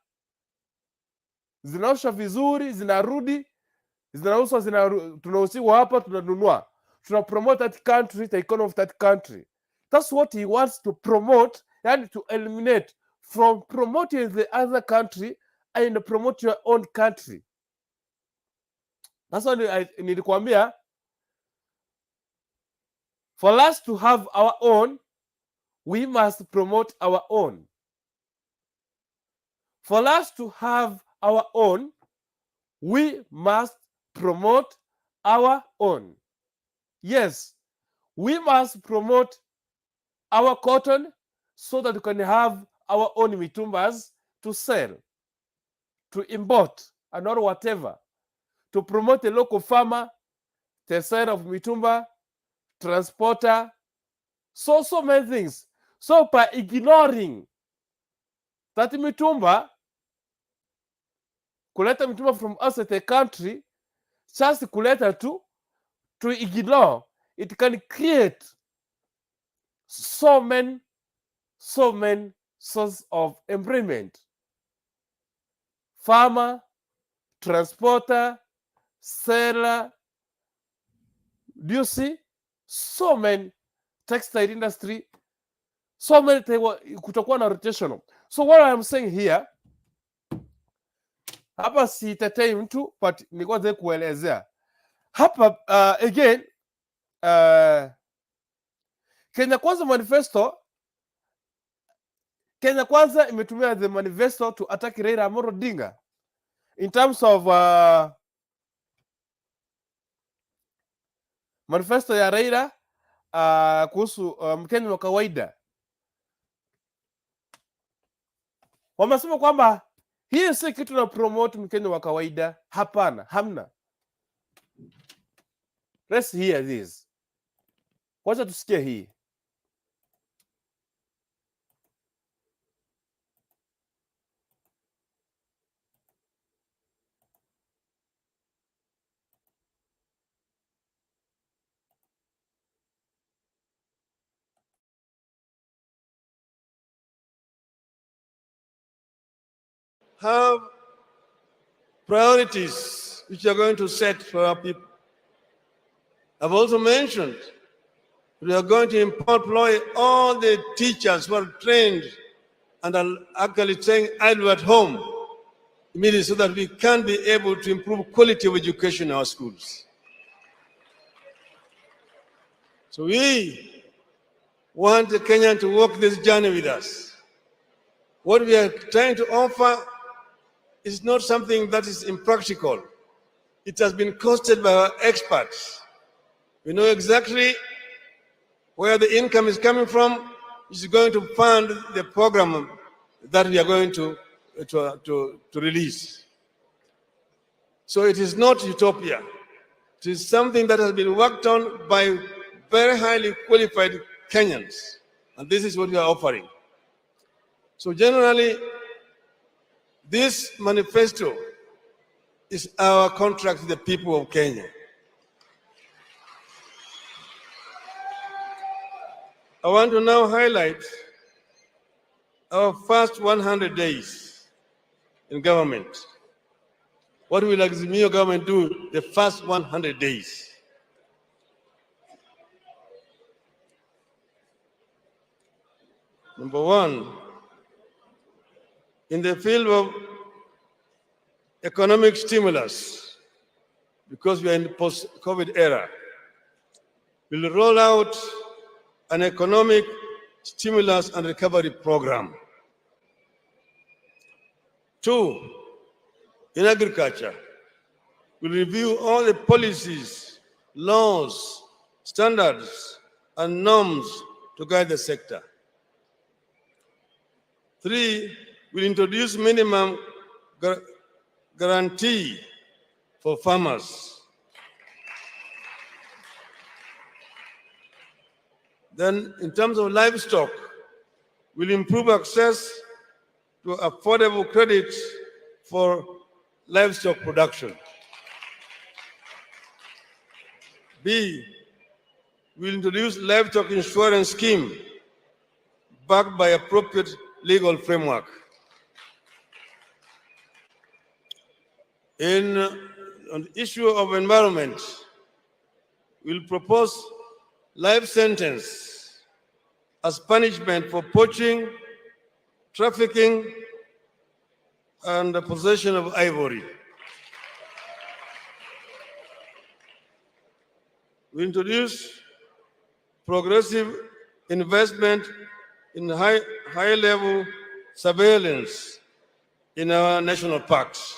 zinaosha vizuri, zinarudi, zinauzwa, tunauziwa hapa, tunanunua, tuna promote that country, the economy of that country. That's what he wants to promote, and to eliminate from promoting the other country and promote your own country. That's what nilikwambia, for us to have our own, we must promote our own. For us to have our own, we must promote our own. Yes, we must promote our cotton so that we can have our own mitumbas to sell, to import, and or whatever. To promote the local farmer, the sale of mitumba, transporter, so many things. So by ignoring that mitumba, kuleta mitumba from outside the country, just kuleta to ignore, it can create so many sources of employment. Farmer, transporter, seller, Do you see? So many textile industry, so many kutakuwa na rotational. So what I'm saying here, hapa sitetei mtu, but nilikuwa nataka kuelezea hapa again, Kenya Kwanza Manifesto, Kenya Kwanza imetumia the manifesto to attack Raila Amolo Odinga in terms of manifesto ya Raila kuhusu Mkenya wa kawaida. Wamesema kwamba hii si kitu na promote Mkenya wa kawaida. Hapana, hamna. Let's hear this. Wacha tusikie hii. Have priorities which you are going to set for our people. I've also mentioned we are going to employ all the teachers who are trained and are actually staying idle at home immediately so that we can be able to improve quality of education in our schools. So we want the Kenyan to walk this journey with us. What we are trying to offer is not something that is impractical. It has been costed by our experts. We know exactly where the income is coming from, is going to fund the program that we are going to release. So it is not utopia. It is something that has been worked on by very highly qualified Kenyans. And this is what we are offering. So generally, this manifesto is our contract to the people of Kenya. I want to now highlight our first 100 days in government. What will Azimio government do the first 100 days? Number one, in the field of economic stimulus, because we are in the post-COVID era, we'll roll out an economic stimulus and recovery program. Two, in agriculture, we'll review all the policies, laws, standards, and norms to guide the sector. Three, we'll introduce minimum guarantee for farmers. Then, in terms of livestock, we'll improve access to affordable credit for livestock production. B, we'll introduce livestock insurance scheme backed by appropriate legal framework. On the issue of environment, we'll propose life sentence as punishment for poaching, trafficking, and the possession of ivory. We introduce progressive investment in high-level surveillance in our national parks.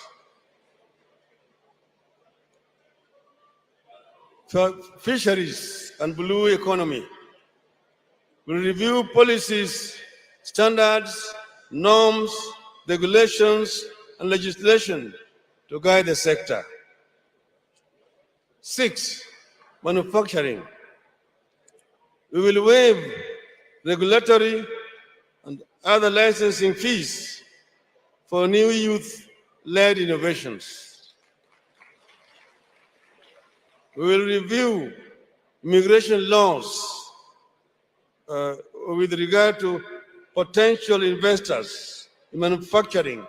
For fisheries and blue economy, we review policies, standards, norms, regulations, and legislation to guide the sector. 6, manufacturing. We will waive regulatory and other licensing fees for new youth-led innovations. We will review immigration laws with regard to potential investors in manufacturing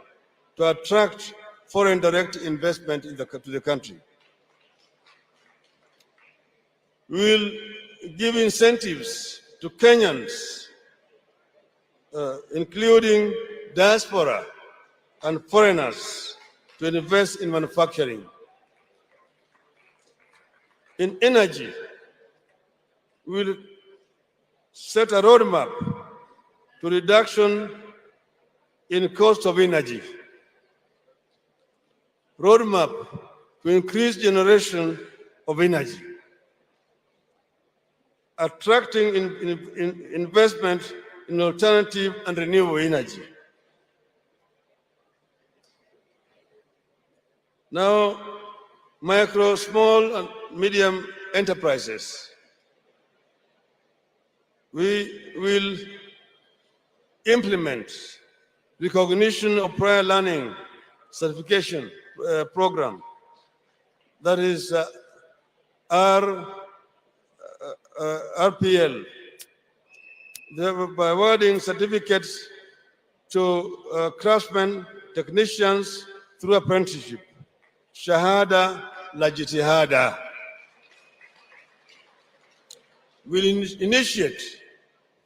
to attract foreign direct investment to the country. We will give incentives to Kenyans, including diaspora and foreigners, to invest in manufacturing. In energy, we will set a roadmap to reduction in cost of energy, roadmap to increase generation of energy, attracting investment in alternative and renewable energy. Now, micro, small, and medium enterprises. We will implement recognition of prior learning certification program, that is RPL, by awarding certificates to craftsmen, technicians through apprenticeship. Shahada la jitihada. We'll initiate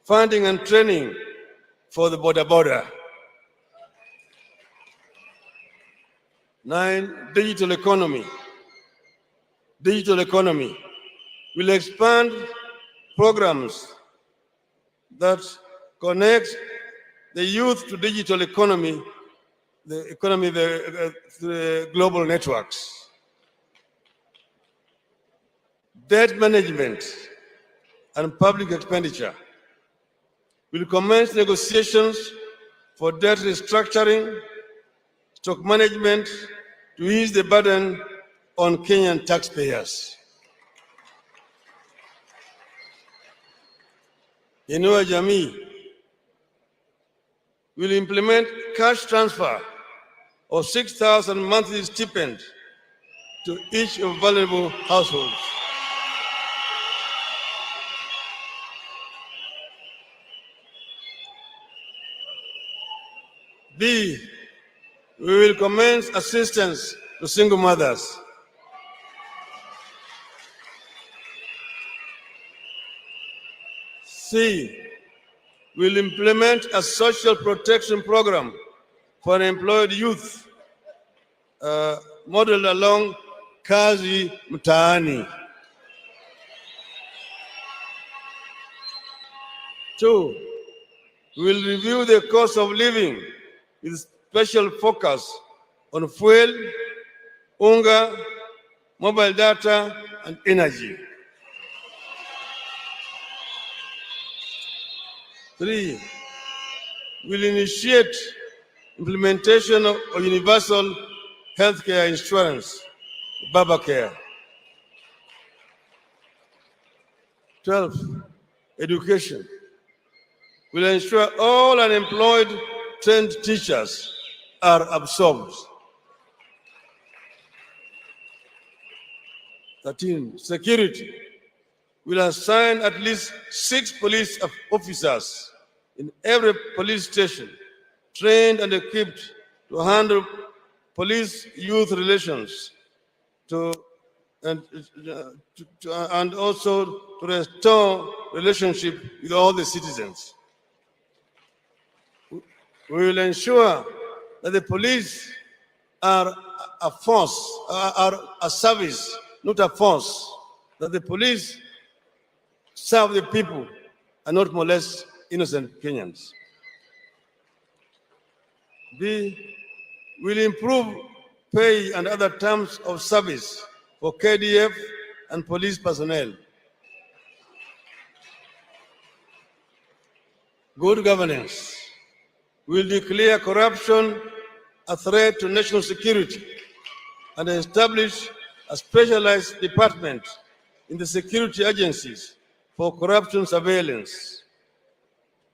funding and training for the border. 9, digital economy. Digital economy. We'll expand programs that connect the youth to digital economy, the global networks. Debt management and public expenditure. We'll commence negotiations for debt restructuring, stock management, to ease the burden on Kenyan taxpayers. Inua Jamii will implement cash transfer of 6,000 monthly stipend to each of vulnerable households. B, we will commence assistance to single mothers. C, we will implement a social protection program for unemployed youth, modeled along Kazi Mtaani. 2, we will review the cost of living with special focus on fuel, unga, mobile data, and energy. 3, we'll initiate implementation of universal healthcare insurance, Baba Care. 12, education. We'll ensure all unemployed trained teachers are absorbed. 13, security. We'll assign at least 6 police officers in every police station, trained and equipped to handle police-youth relations, and also to restore relationship with all the citizens. We will ensure that the police are a force, are a service, not a force, that the police serve the people and not molest innocent Kenyans. B, will improve pay and other terms of service for KDF and police personnel. Good governance. Will declare corruption a threat to national security and establish a specialized department in the security agencies for corruption surveillance.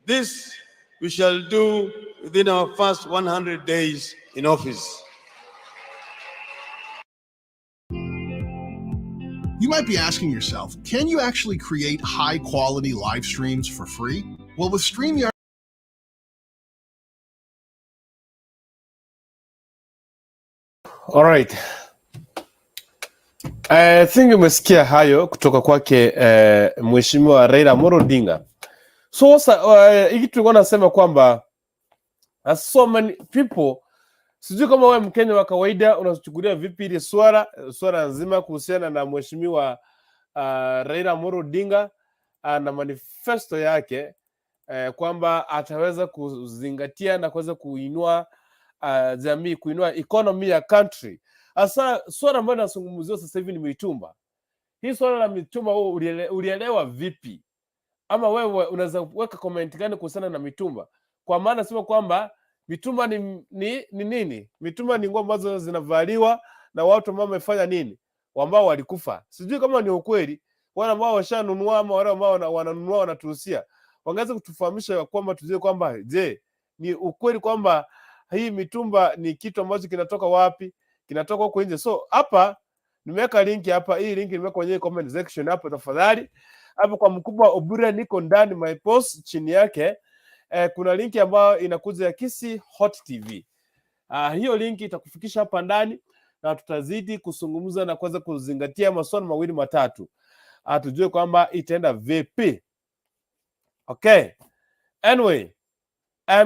This we shall do within our first 100 days in office. You might be asking yourself, can you actually create high-quality live streams for free? Well, with StreamYard, All right. I think umesikia hayo kutoka kwake Mheshimiwa Raila Amolo Odinga. So hiki tulikuwa nasema kwamba so many people, sijui kama wewe Mkenya wa kawaida unachukulia vipi ile swala nzima kuhusiana na Mheshimiwa Raila Amolo Odinga na manifesto yake, kwamba ataweza kuzingatia na kuweza kuinua jamii, kuinua economy ya country. Asa swala ambalo nasungumzia sasa hivi ni mitumba. Hii swala la mitumba wewe ulielewa vipi? Ama wewe unaweza weka comment gani kuhusiana na mitumba? Kwa maana sema kwamba mitumba ni nini? Mitumba ni nguo ambazo zinavaliwa na watu ambao wamefanya nini? Ambao walikufa. Sijui kama ni ukweli. Wale ambao washanunua ama wale ambao wananunua wanatuhusia, wangeweza kutufahamisha kwamba tujue kwamba je, ni ukweli kwamba hii mitumba ni kitu ambacho kinatoka wapi? Kinatoka huko nje. So hapa nimeweka link hapa, hii link nimeweka kwenye comment section hapo, tafadhali. Hapo kwa mkubwa Obura niko ndani my post, chini yake kuna link ambayo inakuja ya Kisi Hot TV. Hiyo link itakufikisha hapa ndani na tutazidi kuzungumza na kuweza kuzingatia maswali mawili matatu. Tujue kwamba itaenda vipi. Okay. Anyway,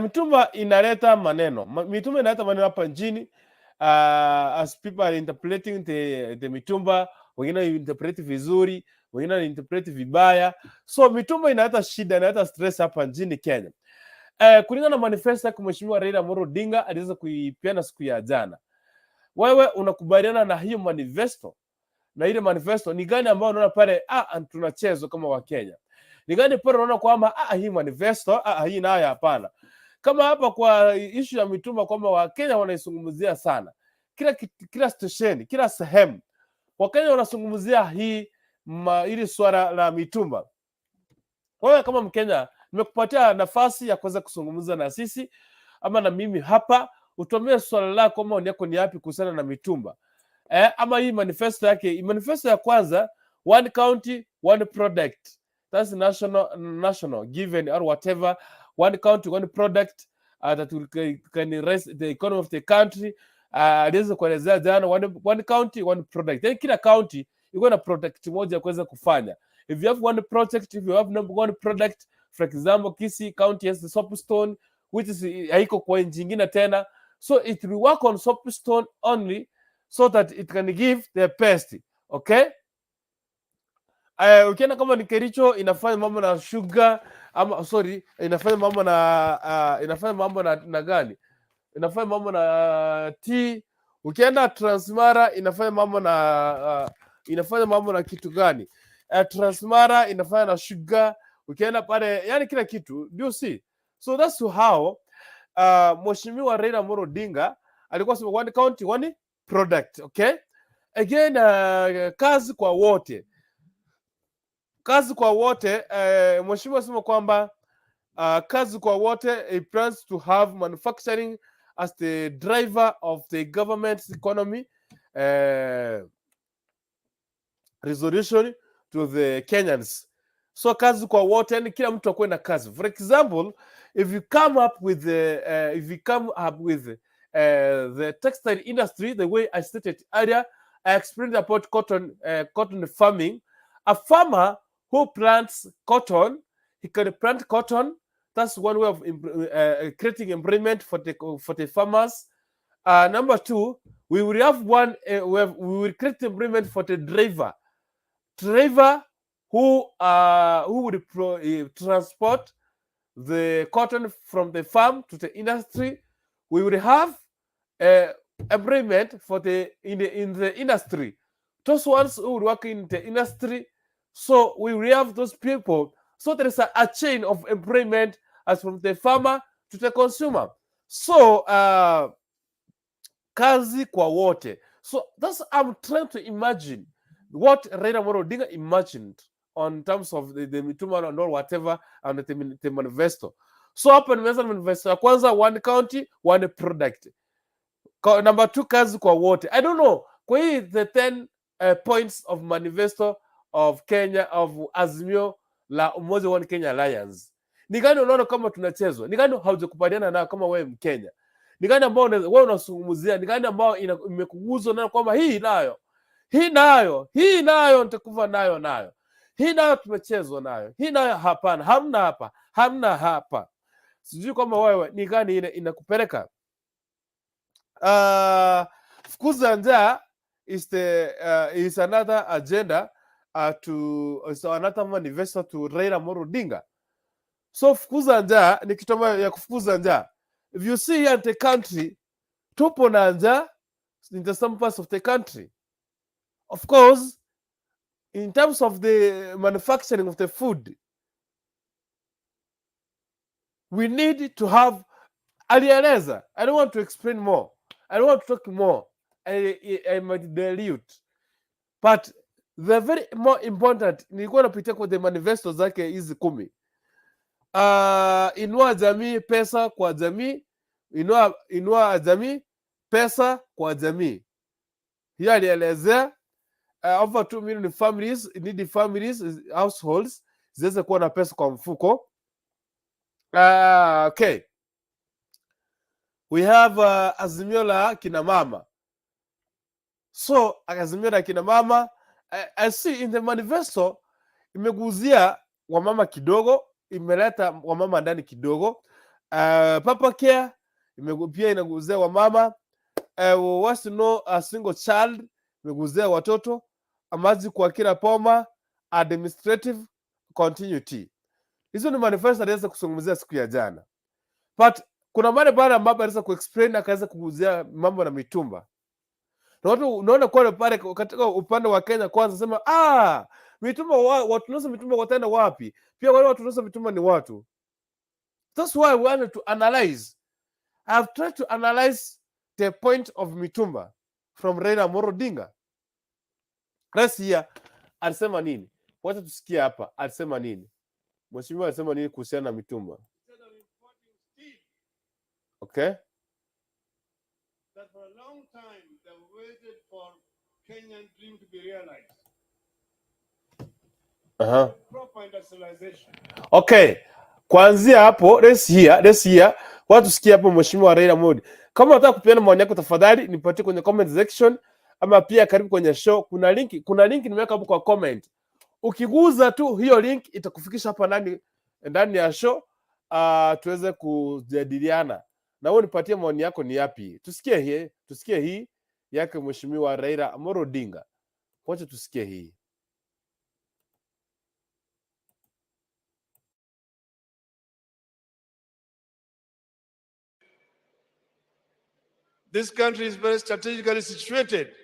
mitumba inaleta maneno. Mitumba inaleta maneno hapa nchini. As people are interpreting the mitumba, wengine interpret vizuri, wengine interpret vibaya. So mitumba inaleta shida, inaleta stress hapa nchini Kenya. Kulingana na manifesto ya Mheshimiwa Raila Amolo Odinga aliweza kuipeana siku ya jana. Wewe unakubaliana na hiyo manifesto? Na ile manifesto ni gani ambayo unaona pale tunachezwa kama wa Kenya? Ni gani pale unaona kwamba hii manifesto hii nayo hapana? Kama hapa kwa issue ya mitumba kwamba wa Kenya wanaisungumzia sana. Kila station, kila sehemu wa Kenya wanasungumzia hii ili swala la mitumba. Wewe kama Mkenya, nimekupatia nafasi ya kuweza kuzungumza na sisi ama na mimi hapa, utomee swala lako, maoni yako ni yapi kuhusiana na mitumba. Ama hii manifesto yake, manifesto ya kwanza, one county, one product. That's national given or whatever. One country, one product that can raise the economy of the country. Aliweza kuelezea jana one county, one product. Then kila county iko na product moja kuweza kufanya. If you have one project, if you have one product, for example, Kisii County has the soapstone, which is haiko kwa nchi nyingine tena. So it will work on soapstone only, so that it can give the best. Okay? Ukiona kama ni Kericho inafanya mambo na sugar, ama inafanya mambo na gani? Inafanya mambo na tea. Ukienda Transmara inafanya mambo na kitu gani? Transmara inafanya na sugar. Ukienda pale, yani kila kitu. Do you see? So that's how Mheshimiwa Raila Amolo Odinga alikuwa sema one county, one product. Okay? Again, kazi kwa wote. Kazi kwa wote, Mheshimiwa sema kwamba kazi kwa wote, he plans to have manufacturing as the driver of the government's economy resolution to the Kenyans. So kazi kwa wote, yani kila mtu akuwe na kazi. For example, if you come up with the textile industry, the way I stated earlier, I explained about cotton farming. A farmer who plants cotton, he can plant cotton. That's one way of creating employment for the farmers. Number two, we will have we will create employment for the driver who would transport the cotton from the farm to the industry. We will have employment for in the industry. Those ones who would work in the industry. So we will have those people. So there is a chain of employment as from the farmer to the consumer. So kazi kwa wote. So that's I'm trying to imagine what Raila Amolo Odinga imagined on terms of the mitumba and all whatever and the manifesto. So hapa nimeweza manifesto ya kwanza, one county, one product. Number two, kazi kwa wote. I don't know. Kwa hii the 10 points of manifesto of Kenya, of Azimio la Umoja One Kenya Alliance. Ni gani unaona kama tunachezwa? Ni gani haujakubaliana nayo kama wewe Mkenya? Ni gani ambao wewe unasungumzia? Ni gani ambao imekuguzwa na kwamba hii nayo hii nayo nitakufa nayo. Hii nayo tumechezwa nayo. Hii nayo hapana, hamna hapa. Sijui kama wewe ni gani inakupeleka. Fukuza njaa is another agenda is another manifesto to Raila Odinga. So fukuza njaa ni kitu ya kufukuza njaa. If you see here in the country, tupo na njaa in some parts of the country. Of course, in terms of the manufacturing of the food, we need to have alieleza. I don't want to explain more. I don't want to talk more. I might dilute. But the very more important, nilikuwa napitia kwa the manifesto zake hizi 10. Inua jamii, pesa kwa jamii. Inua jamii, pesa kwa jamii. Hiyo alielezea over 2 million families, needy families, households ziweze kuwa na pesa kwa mfuko. Okay. We have Azimio la kina mama. So Azimio la kina mama, I see in the manifesto imeguzia wamama kidogo, imeleta wamama ndani kidogo. Papa care pia inaguzia wamama. Wants to know a single child, imeguzia watoto. Maji kwa kila poma, administrative continuity. Hizo ni manifesto aliweza kuzungumzia siku ya jana. But kuna mara baada ambapo aliweza kuexplain akaweza kuguzia mambo na mitumba. Na watu unaona kwa pale katika upande wa Kenya kwanza sema mitumba watu tunauza mitumba wataenda wapi? Pia wale watu tunauza mitumba ni watu. That's why we wanted to analyze. I've tried to analyze the point of mitumba from Raila Odinga. Let's hear alisema nini? Wacha tusikie hapa alisema nini. Mheshimiwa alisema nini kuhusiana na mitumba? Okay. That for a long time they waited for Kenyan dream to be realized. Proper industrialization. Okay. Kuanzia hapo, let's hear. Watu sikia hapo Mheshimiwa Raila Odinga. Kama unataka kupeana maoni yako tafadhali nipatie kwenye comment section ama pia karibu kwenye show. Kuna link nimeweka hapo kwa comment. Ukiguza tu hiyo link itakufikisha hapa ndani ya show tuweze kujadiliana. Na wewe nipatie maoni yako ni yapi? Tusikie hii yake Mheshimiwa Raila Odinga. Wacha tusikie hii. This country is very strategically situated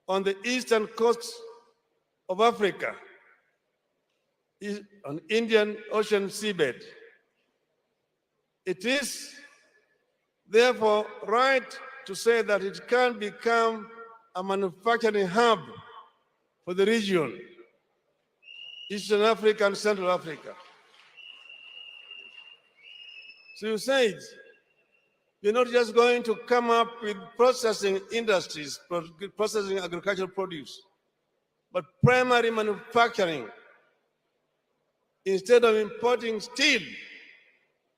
on the eastern coast of Africa, on Indian Ocean seabed. It is therefore right to say that it can become a manufacturing hub for the region, Eastern Africa and Central Africa. So you said, you're not just going to come up with processing industries, processing agricultural produce, but primary manufacturing. Instead of importing steel,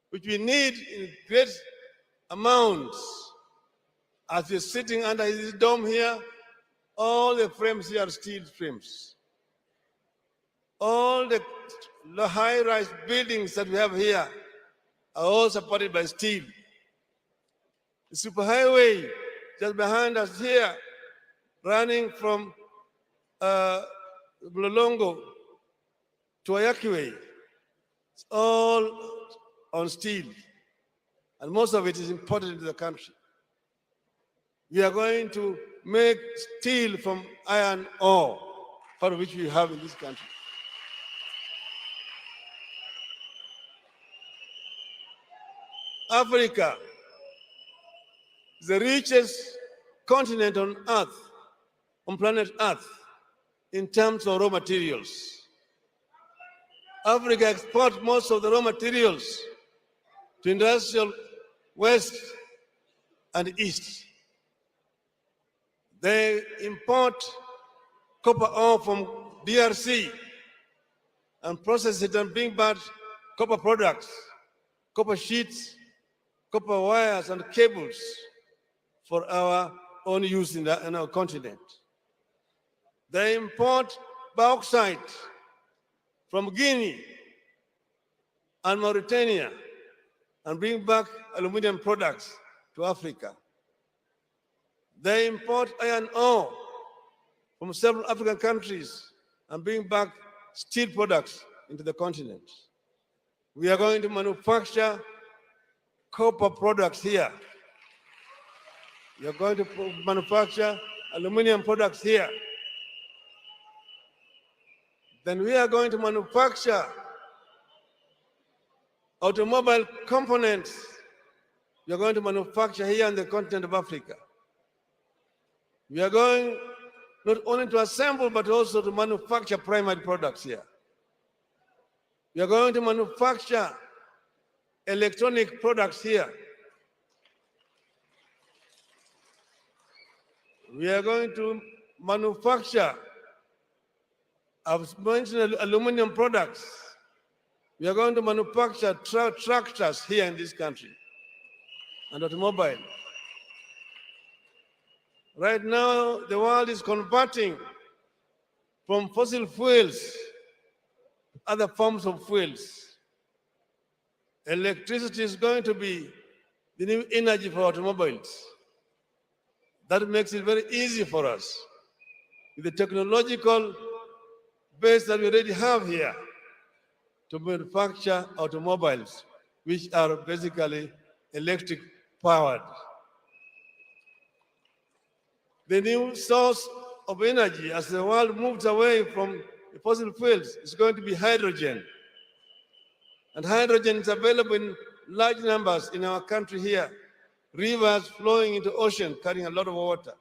which we need in great amounts, as we're sitting under this dome here, all the frames here are steel frames. All the high-rise buildings that we have here are all supported by steel. The superhighway just behind us here, running from Mlolongo to Ayakiwe, it's all on steel, and most of it is imported into the country. We are going to make steel from iron ore, part of which we have in this country. Africa is the richest continent on Earth, on planet Earth, in terms of raw materials. Africa exports most of the raw materials to industrial West and East. They import copper ore from DRC and process it and bring back copper products, copper sheets, copper wires and cables for our own use in our continent. They import bauxite from Guinea and Mauritania and bring back aluminum products to Africa. They import iron ore from several African countries and bring back steel products into the continent. We are going to manufacture copper products here. We are going to manufacture aluminum products here. Then we are going to manufacture automobile components. We are going to manufacture here on the continent of Africa. We are going not only to assemble, but also to manufacture primary products here. We are going to manufacture electronic products here. We are going to manufacture, I've mentioned aluminum products. We are going to manufacture tractors here in this country and automobile. Right now, the world is converting from fossil fuels to other forms of fuels. Electricity is going to be the new energy for automobiles. That makes it very easy for us, with the technological base that we already have here, to manufacture automobiles, which are basically electric powered. The new source of energy as the world moves away from the fossil fuels is going to be hydrogen. And hydrogen is available in large numbers in our country here. Rivers flowing into ocean carrying a lot of water.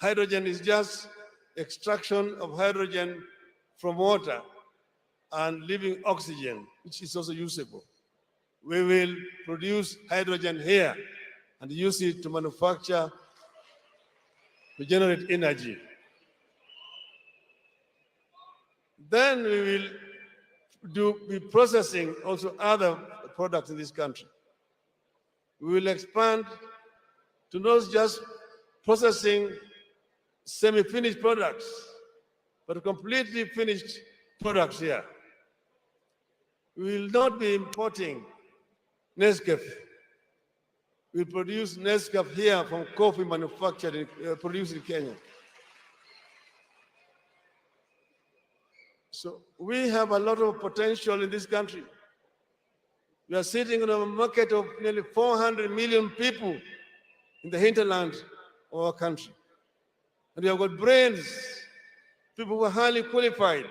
Hydrogen is just extraction of hydrogen from water and leaving oxygen, which is also usable. We will produce hydrogen here and use it to manufacture, to generate energy. Then we will be processing also other products in this country. We will expand to not just processing semi-finished products, but completely finished products here. We will not be importing Nescafe. We produce Nescafe here from coffee manufactured, produced in Kenya. So we have a lot of potential in this country. We are sitting on a market of nearly 400 million people in the hinterland of our country. And we have got brains, people who are highly qualified,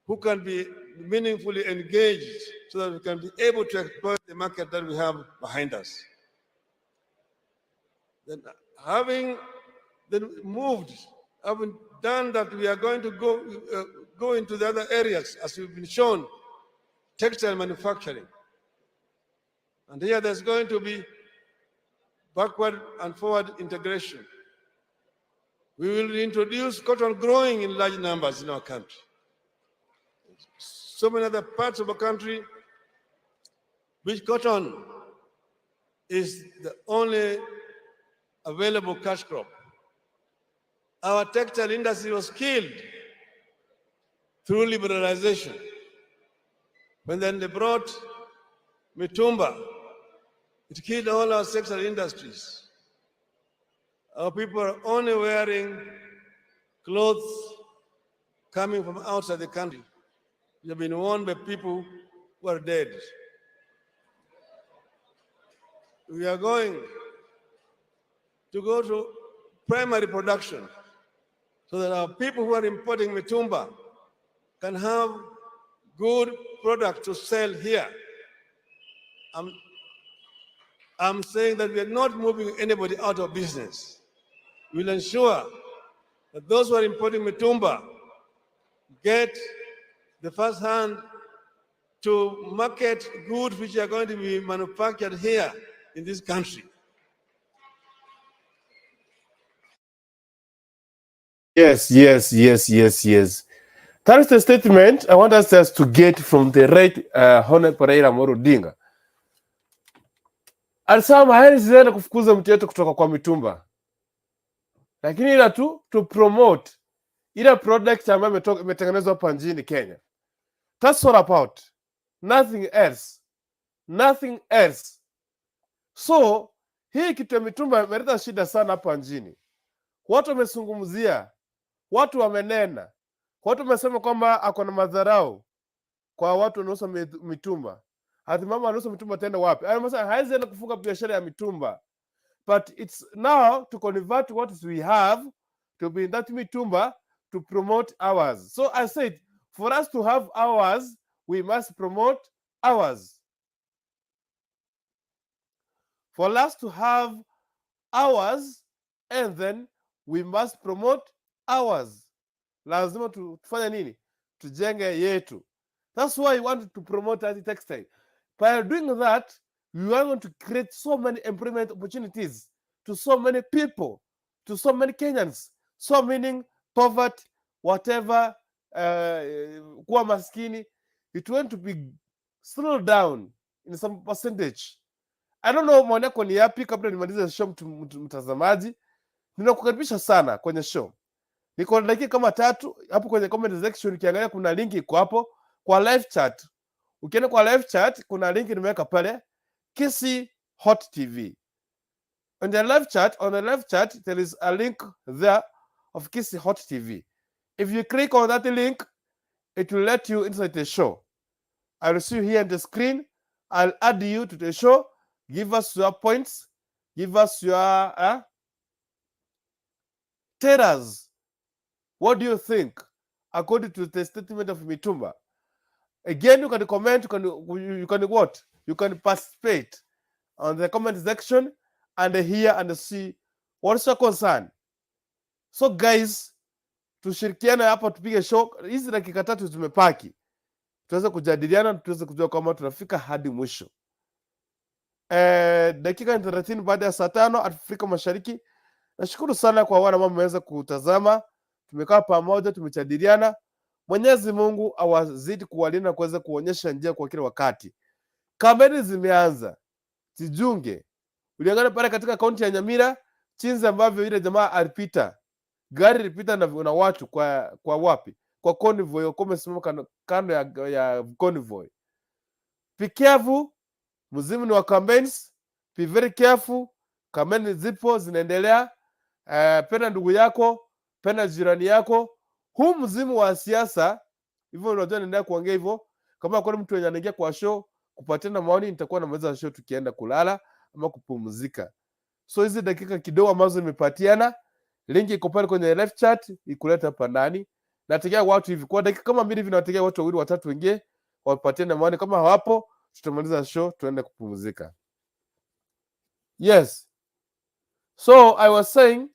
who can be meaningfully engaged so that we can be able to exploit the market that we have behind us. Then having done that, we are going to go into the other areas, as we've been shown, textile manufacturing. And here there's going to be backward and forward integration. We will introduce cotton growing in large numbers in our country. So many other parts of our country, which cotton is the only available cash crop. Our textile industry was killed through liberalization. When then they brought Mtumba, it killed all our textile industries. Our people are only wearing clothes coming from outside the country. They have been worn by people who are dead. We are going to go to primary production so that our people who are importing Mtumba can have good product to sell here. I'm saying that we are not moving anybody out of business. We'll ensure that those who are importing Mtumba get the first hand to market goods which are going to be manufactured here in this country. Yes. That is the statement I want us just to get from the right Honorable Raila Odinga. Alisema heri zinaenda kufukuza mtu yetu kutoka kwa Mtumba. lakini ila tu to promote ile product ambayo imetengenezwa hapa nchini Kenya. That's all about. Nothing else. Nothing else. So hii kitu ya mitumba imeleta shida sana hapa nchini. Watu wamezungumzia, watu wamenena, watu wamesema kwamba ako na madharau kwa watu wanaouza mitumba. Hata mama anauza mitumba tena wapi? Anasema haizi enda kufunga biashara ya mitumba. But it's now to convert what we have to be in that mitumba to promote ours. So I said, for us to have ours, we must promote ours. For us to have ours, and then we must promote ours. Lazima tufanye nini? Tujenge yetu. That's why we want to promote anti-textile. By doing that, we want to create so many employment opportunities to so many people, to so many Kenyans. So meaning poverty, whatever, kuwa maskini, it want to be slowed down in some percentage. I don't know maoni yako ni yapi kabla nimalize show mtazamaji. Ninakukaribisha sana kwenye show. Niko na dakika kama 3 hapo kwenye comment section, ukiangalia kuna link iko hapo kwa live chat. Ukienda kwa live chat kuna link nimeweka pale, Kisi Hot TV. On the live chat there is a link there of Kisi Hot TV. If you click on that link, it will let you inside the show. I will see you here on the screen. I'll add you to the show. Give us your points. Give us your tell us, what do you think according to the statement of Mtumba? Again, you can comment, you can what? You can participate on the comment section and hear and see what's your concern. So guys, tushirikiane hapa tupige show. Hizi dakika 3 zimepaki. Tuweze kujadiliana, tuweze kujua kama tunafika hadi mwisho. Dakika 30 baada ya saa 5 Afrika Mashariki. Nashukuru sana kwa wana mama mmeweza kutazama. Tumekaa pamoja, tumejadiliana. Mwenyezi Mungu awazidi kuwalinda kuweza kuonyesha njia kwa kila wakati. Kampeni zimeanza. Tijunge. Uliangalia pale katika kaunti ya Nyamira jinsi ambavyo ile jamaa alipita. Gari lilipita na watu kwa wapi? Kwa convoy, kwa msimamo kando ya convoy. Be careful. Mzimu ni wa campaigns. Be very careful. Kampeni zipo zinaendelea. Penda ndugu yako, penda jirani yako. Huu mzimu wa siasa, hivyo unajua ninaendelea kuongea hivyo. Kama kuna mtu anaingia kwa show kupatiana maoni, nitakuwa namaliza show tukienda kulala ama kupumzika. So hizi dakika kidogo ambazo nimepatiana, link iko pale kwenye live chat, ikuleta hapa ndani. Nategea watu hivi kwa dakika kama 2 hivi, nategea watu 2 3 wengine wapatiane maoni. Kama hawapo, tutamaliza show tuende kupumzika. Yes. So I was saying,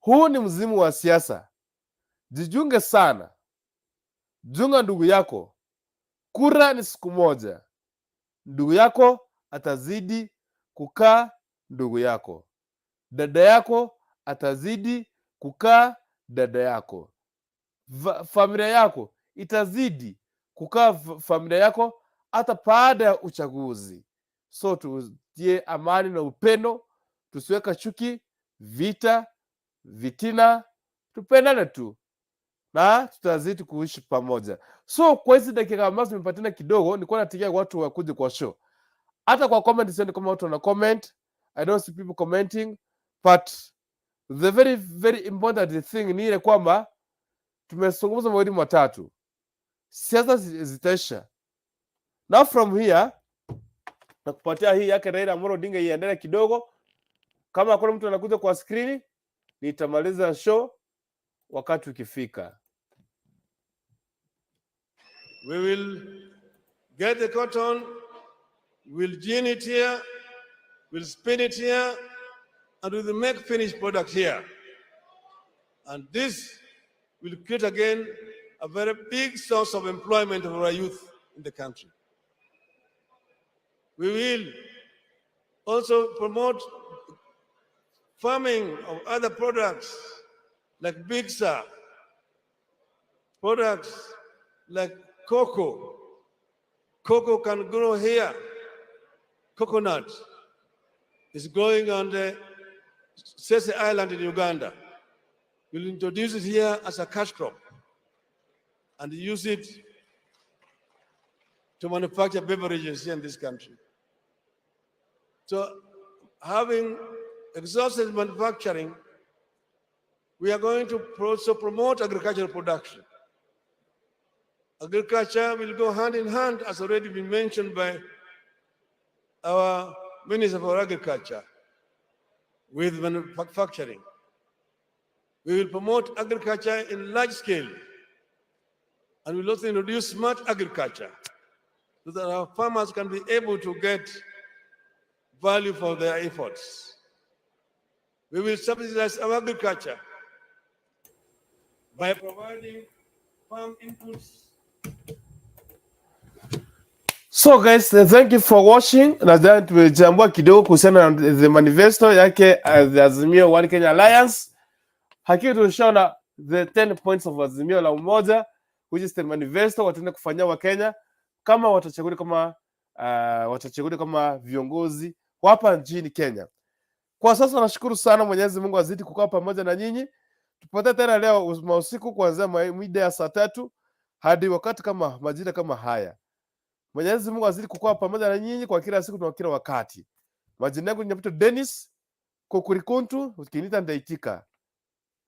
huu ni mzimu wa siasa. Jijunge sana. Junga ndugu yako. Kura ni siku moja. Ndugu yako atazidi kukaa ndugu yako. Dada yako atazidi kukaa dada yako. Familia yako itazidi kukaa familia yako hata baada ya uchaguzi. So tutie amani na upendo, tusiweka chuki, vita, vitina, tupendane tu na tutazidi kuishi pamoja. So kwa hizi dakika ambazo nimepatana kidogo, nilikuwa nategea watu wakuje kwa show. Hata kwa comment sio kama watu wana comment. I don't see people commenting, but the very very important thing ni ile kwamba tumezungumza mawili matatu. Siasa zitaisha. Now from here nakupatia hii yake Raila Amolo Odinga iendelee kidogo. Kama kuna mtu anakuja kwa screen, nitamaliza show wakati ukifika. We will get the cotton, we'll gin it here, we'll spin it here, and we will make finished product here. And this will create again a very big source of employment for our youth in the country. We will also promote farming of other products like Bigsa, products like cocoa. Cocoa can grow here. Coconut is growing on the Sese Island in Uganda. We'll introduce it here as a cash crop and use it to manufacture beverages here in this country. So having exhausted manufacturing, we are going to also promote agricultural production. Agriculture will go hand in hand, as already been mentioned by our Minister for Agriculture, with manufacturing. We will promote agriculture in large scale, and we'll also introduce smart agriculture so that our farmers can be able to get value for their efforts. We will subsidize our agriculture by providing farm inputs. So guys, thank you for watching. Nadhani tumechambua kidogo kuhusiana na the manifesto yake the Azimio One Kenya Alliance. Hakika tulishaona the 10 points of Azimio la Umoja, which is the manifesto wataenda kufanyia wa Kenya kama watachaguliwa kama viongozi hapa nchini Kenya. Kwa sasa nashukuru sana, Mwenyezi Mungu azidi kukaa pamoja na nyinyi. Tupate tena leo usiku kuanzia mida ya saa 3 hadi wakati kama majira kama haya. Mwenyezi Mungu azidi kukaa pamoja na nyinyi kwa kila siku na kila wakati. Majina yangu ni Dennis Kokurikuntu, ukiniita ndaitika.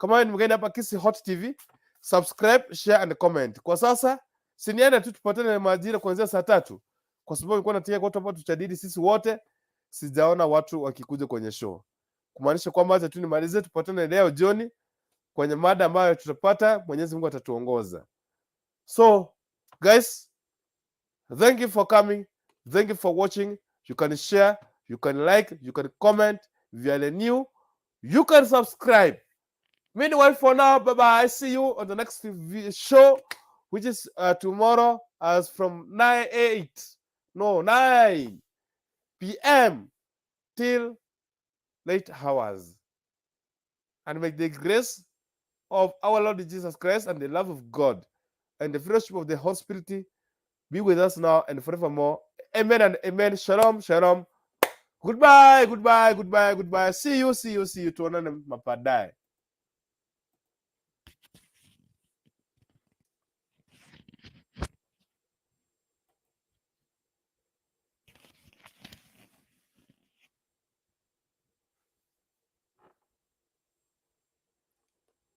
Kama wewe ni mgeni hapa Kisi Hot TV, subscribe, share and comment. Kwa sasa siniende tu tupatane majira kuanzia saa 3 kwa sababu nilikuwa nataka watu ambao tutajadili sisi wote, sijaona watu wakikuja kwenye show. Kumaanisha kwamba acha tu nimalize, tupatane leo jioni kwenye mada ambayo tutapata, Mwenyezi Mungu atatuongoza. So guys, thank you for coming, thank you for watching. You can share, you can like, you can comment. If you are new, you can subscribe. Meanwhile, for now, bye-bye. I see you on the next show, which is tomorrow as from 9 p.m. till late hours. And may the grace of our Lord Jesus Christ and the love of God and the fellowship of the Holy Spirit be with us now and forevermore. Amen and amen. Shalom, shalom. Goodbye, goodbye, goodbye, goodbye. See you. Tuonane mapadai.